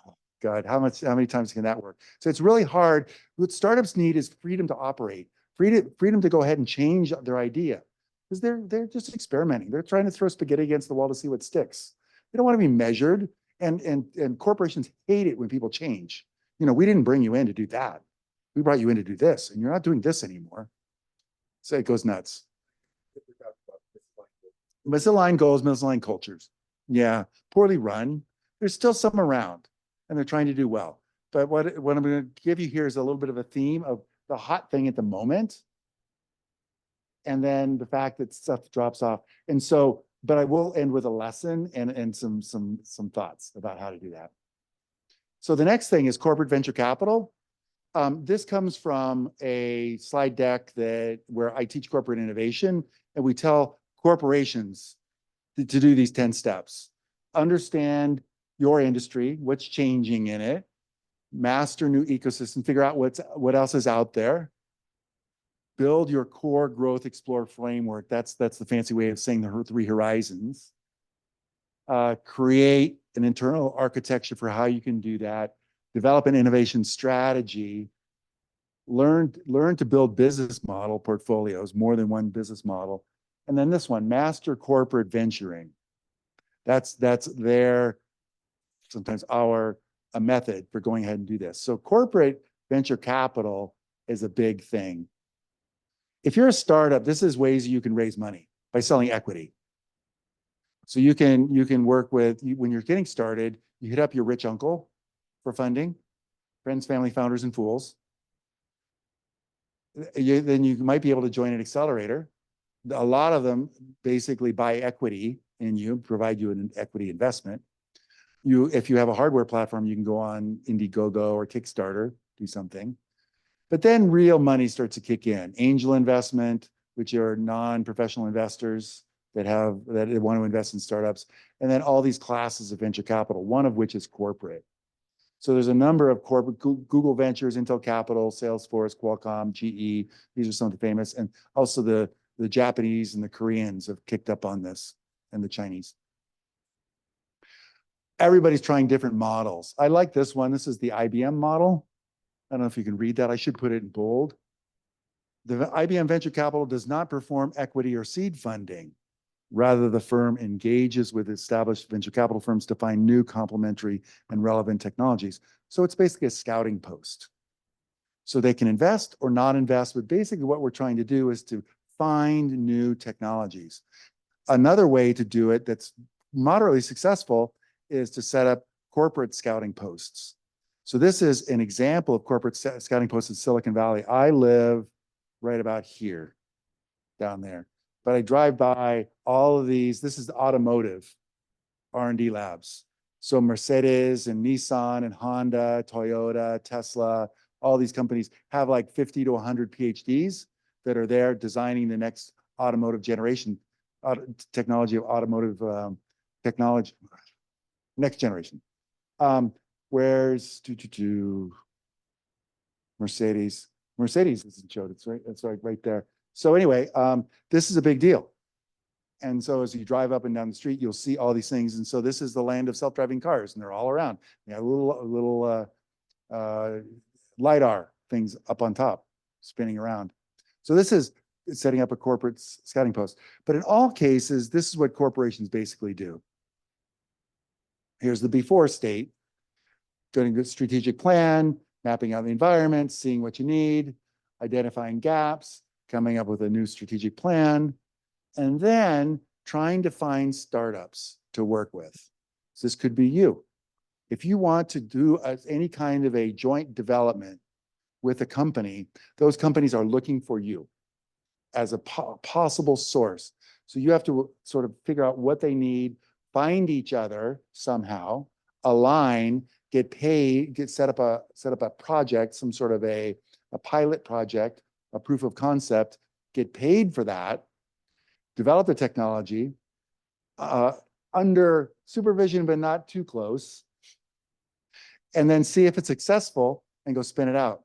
C: Oh, God, how many times can that work? So it's really hard. What startups need is freedom to operate, freedom to go ahead and change their idea, because they're just experimenting. They're trying to throw spaghetti against the wall to see what sticks. They don't want to be measured, and corporations hate it when people change. You know, we didn't bring you in to do that. We brought you in to do this, and you're not doing this anymore. So it goes nuts. Misaligned goals, misaligned cultures. Yeah, poorly run. There's still some around, and they're trying to do well. But what I'm going to give you here is a little bit of a theme of the hot thing at the moment, and then the fact that stuff drops off. And so, but I will end with a lesson and some thoughts about how to do that. So the next thing is corporate venture capital. This comes from a slide deck where I teach corporate innovation, and we tell corporations to do these 10 steps. Understand your industry, what's changing in it, master new ecosystem, figure out what else is out there, build your core growth explore framework. That's the fancy way of saying the 3 horizons. Create an internal architecture for how you can do that, develop an innovation strategy, learn to build business model portfolios, more than one business model. And then this one, master corporate venturing. That's sometimes a method for going ahead and do this. So corporate venture capital is a big thing. If you're a startup, this is ways you can raise money by selling equity. So you can work with, when you're getting started, you hit up your rich uncle for funding, friends, family, founders, and fools. Then you might be able to join an accelerator. A lot of them basically buy equity in you, provide you an equity investment. If you have a hardware platform, you can go on Indiegogo or Kickstarter, do something. But then real money starts to kick in. Angel investment, which are non-professional investors that want to invest in startups. And then all these classes of venture capital, one of which is corporate. So there's a number of corporate, Google Ventures, Intel Capital, Salesforce, Qualcomm, GE. These are some of the famous. And also the Japanese and the Koreans have kicked up on this, and the Chinese. Everybody's trying different models. I like this one. This is the IBM model. I don't know if you can read that. I should put it in bold. The IBM Venture Capital does not perform equity or seed funding. Rather, the firm engages with established venture capital firms to find new complementary and relevant technologies. So it's basically a scouting post. So they can invest or not invest, but basically what we're trying to do is to find new technologies. Another way to do it that's moderately successful is to set up corporate scouting posts. So this is an example of corporate scouting posts in Silicon Valley. I live right about here, down there. But I drive by all of these. This is the automotive R&D labs. So Mercedes and Nissan and Honda, Toyota, Tesla, all these companies have like 50 to 100 PhDs that are there designing the next automotive generation, technology of automotive technology, next generation. Where's Mercedes? Mercedes isn't showed. It's right. That's right there. So anyway, this is a big deal. And so as you drive up and down the street, you'll see all these things. And so this is the land of self-driving cars, and they're all around. You have little LiDAR things up on top, spinning around. So this is setting up a corporate scouting post. But in all cases, this is what corporations basically do. Here's the before state, getting a strategic plan, mapping out the environment, seeing what you need, identifying gaps, coming up with a new strategic plan, and then trying to find startups to work with. So this could be you. If you want to do any kind of a joint development with a company, those companies are looking for you as a possible source. So you have to sort of figure out what they need, find each other somehow, align, get paid, set up a project, some sort of a pilot project, a proof of concept, get paid for that, develop the technology under supervision, but not too close, and then see if it's successful and go spin it out.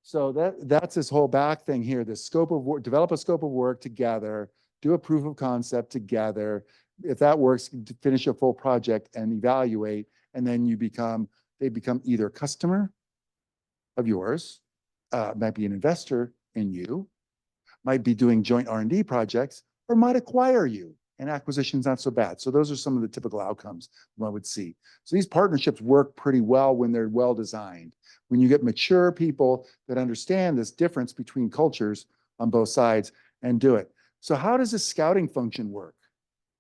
C: So that's this whole back thing here, the scope of work, develop a scope of work together, do a proof of concept together. If that works, finish a full project and evaluate, and then they become either a customer of yours, might be an investor in you, might be doing joint R&D projects, or might acquire you. And acquisition's not so bad. So those are some of the typical outcomes one would see. So these partnerships work pretty well when they're well designed. When you get mature people that understand this difference between cultures on both sides and do it. So how does this scouting function work?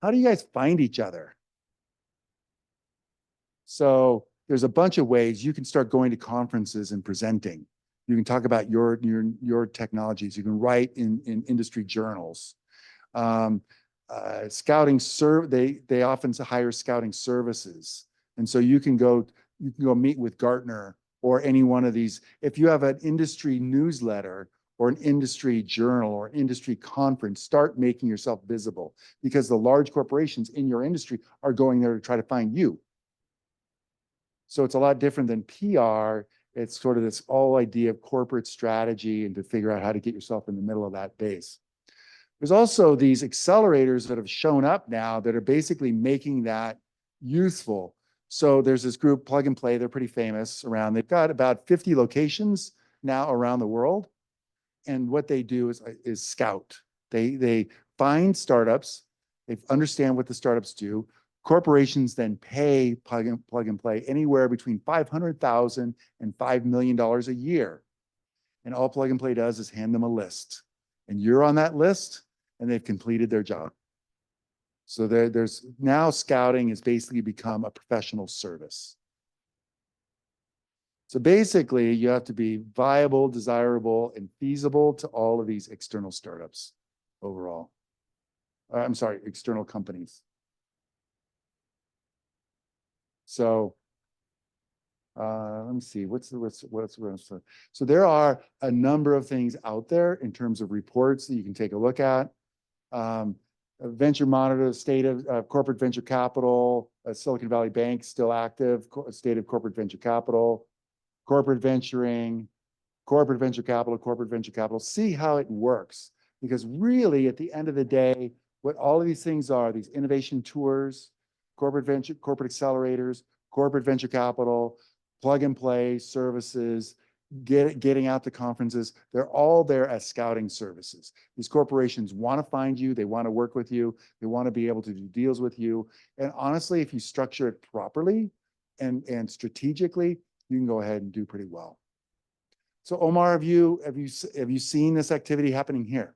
C: How do you guys find each other? So there's a bunch of ways you can start going to conferences and presenting. You can talk about your technologies. You can write in industry journals. Scouting they often hire scouting services, and so you can go meet with Gartner or any one of these. If you have an industry newsletter or an industry journal or an industry conference, start making yourself visible, because the large corporations in your industry are going there to try to find you. So it's a lot different than PR. It's sort of this whole idea of corporate strategy and to figure out how to get yourself in the middle of that base. There's also these accelerators that have shown up now that are basically making that useful. So there's this group, Plug and Play, they're pretty famous around. They've got about 50 locations now around the world. And what they do is scout. They find startups, they understand what the startups do. Corporations then pay Plug and Play anywhere between $500,000 and $5 million a year. And all Plug and Play does is hand them a list. And you're on that list, and they've completed their job. So there's now scouting has basically become a professional service. So basically, you have to be viable, desirable, and feasible to all of these external startups overall. I'm sorry, external companies. So let me see, so there are a number of things out there in terms of reports that you can take a look at. Venture Monitor, state of corporate venture capital, Silicon Valley Bank still active, state of corporate venture capital, corporate venturing, corporate venture capital, see how it works. Because really, at the end of the day, what all of these things are, these innovation tours, corporate accelerators, corporate venture capital, Plug and Play services, getting out to conferences, they're all there as scouting services. These corporations want to find you, they want to work with you, they want to be able to do deals with you. And honestly, if you structure it properly and strategically, you can go ahead and do pretty well. So Omar, have you seen this activity happening here?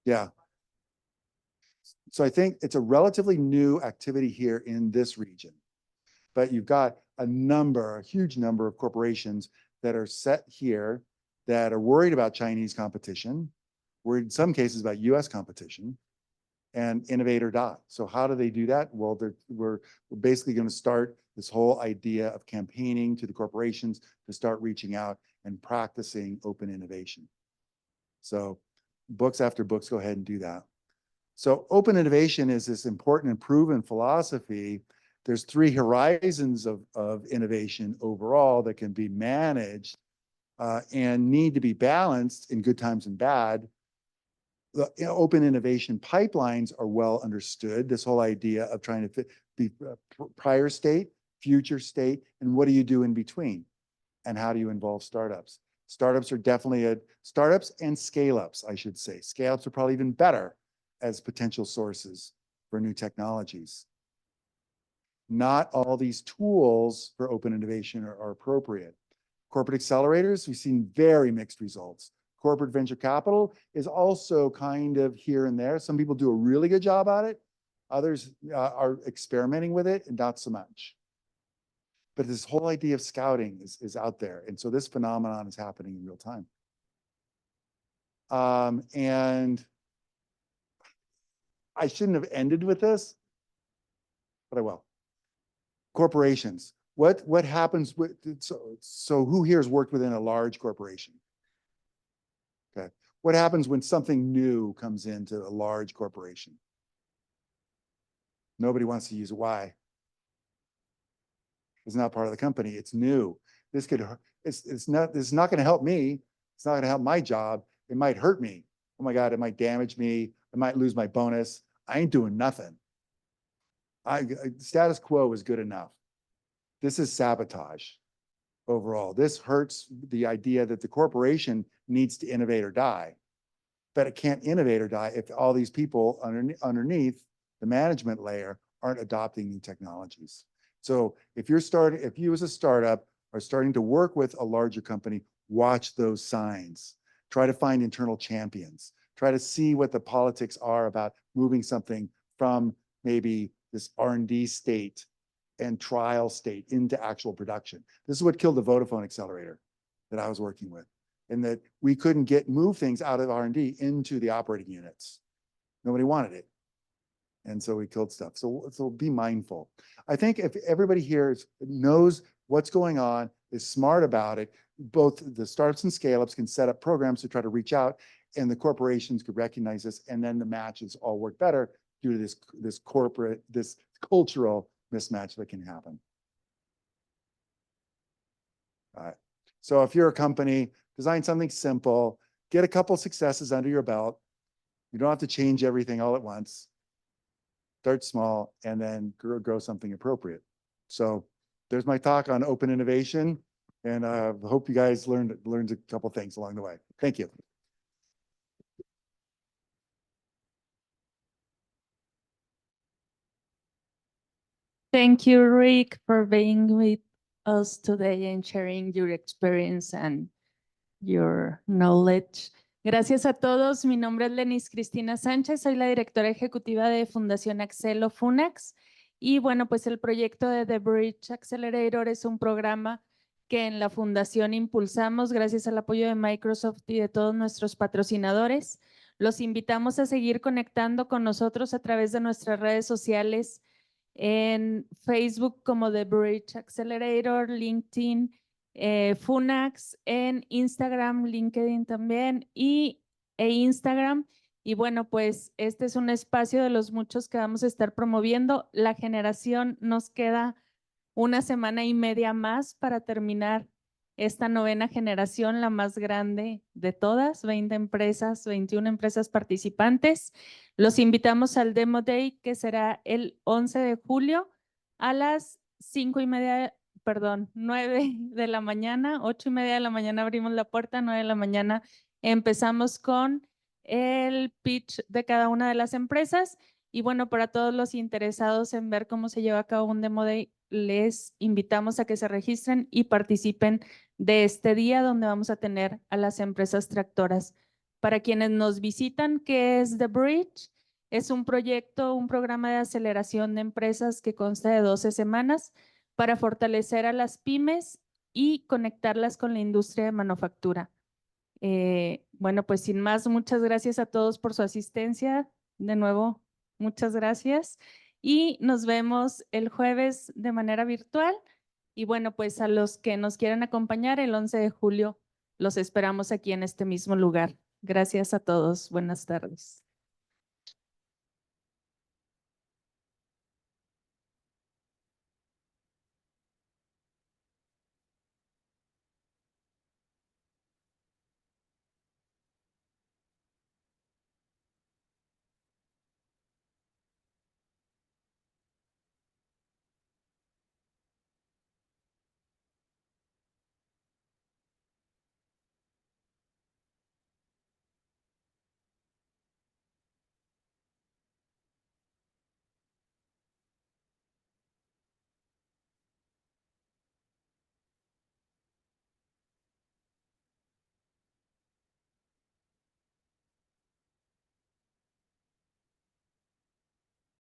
C: Yeah. So I think it's a relatively new activity here in this region, but you've got a huge number of corporations that are set here that are worried about Chinese competition, worried in some cases about US competition, and innovate or die. So how do they do that? Well, we're basically going to start this whole idea of campaigning to the corporations to start reaching out and practicing open innovation. So books after books go ahead and do that. So open innovation is this important and proven philosophy. There's 3 horizons of innovation overall that can be managed and need to be balanced in good times and bad. The open innovation pipelines are well understood. This whole idea of trying to be prior state, future state, and what do you do in between? And how do you involve startups? Startups are definitely startups and scale-ups, I should say. Scale-ups are probably even better as potential sources for new technologies. Not all these tools for open innovation are appropriate. Corporate accelerators, we've seen very mixed results. corporate venture capital is also kind of here and there. Some people do a really good job at it. Others are experimenting with it and not so much. But this whole idea of scouting is out there. And so this phenomenon is happening in real time. And I shouldn't have ended with this, but I will. Corporations. What happens with, so who here has worked within a large corporation? Okay. What happens when something new comes into a large corporation? Nobody wants to use it. Why? It's not part of the company. It's new. This could, it's not going to help me. It's not going to help my job. It might hurt me. Oh my God, it might damage me. I might lose my bonus. I ain't doing nothing. Status quo is good enough. This is sabotage overall. This hurts the idea that the corporation needs to innovate or die. But it can't innovate or die if all these people underneath the management layer aren't adopting new technologies. So if you as a startup are starting to work with a larger company, watch those signs. Try to find internal champions. Try to see what the politics are about moving something from maybe this R&D state and trial state into actual production. This is what killed the Vodafone accelerator that I was working with, and that we couldn't move things out of R&D into the operating units. Nobody wanted it. And so we killed stuff. So be mindful. I think if everybody here knows what's going on, is smart about it, both the startups and scale-ups can set up programs to try to reach out, and the corporations could recognize this, and then the matches all work better due to this cultural mismatch that can happen. All right. So if you're a company, design something simple, get a couple successes under your belt. You don't have to change everything all at once. Start small and then grow something appropriate. So there's my talk on open innovation, and I hope you guys learned a couple things along the way. Thank you.
D: Thank you, Rick, for being with us today and sharing your experience and your knowledge. Gracias a todos. Mi nombre es 𝗕𝗲 Sánchez. Soy la directora ejecutiva de Fundación Accel o FUNAX. Y bueno, pues el proyecto de 𝗕𝗲𝗃 Accelerator es un programa que en la fundación impulsamos gracias al apoyo de Microsoft y de todos nuestros patrocinadores. Los invitamos a seguir conectando con nosotros a través de nuestras redes sociales, en Facebook como 𝗕𝗲𝗃 Accelerator, LinkedIn, FUNAX, en Instagram, LinkedIn también e Instagram. Y bueno, pues este es un espacio de los muchos que vamos a estar promoviendo. La generación, nos queda una semana y media más para terminar esta 9ª generación, la más grande de todas, 20 empresas, 21 empresas participantes. Los invitamos al Demo Day, que será el 11 de julio a las 9 de la mañana, 8:30 de la mañana abrimos la puerta, 9 de la mañana empezamos con el pitch de cada una de las empresas. Y bueno, para todos los interesados en ver cómo se lleva a cabo un Demo Day, les invitamos a que se registren y participen de este día donde vamos a tener a las empresas tractoras. Para quienes nos visitan, ¿qué es 𝗕𝗲𝗃? Es un proyecto, un programa de aceleración de empresas que consta de 12 semanas para fortalecer a las pymes y conectarlas con la industria de manufactura. Bueno, pues sin más, muchas gracias a todos por su asistencia. De nuevo, muchas gracias. Y nos vemos el jueves de manera virtual. Y bueno, pues a los que nos quieran acompañar el 11 de julio, los esperamos aquí en este mismo lugar. Gracias a todos. Buenas tardes.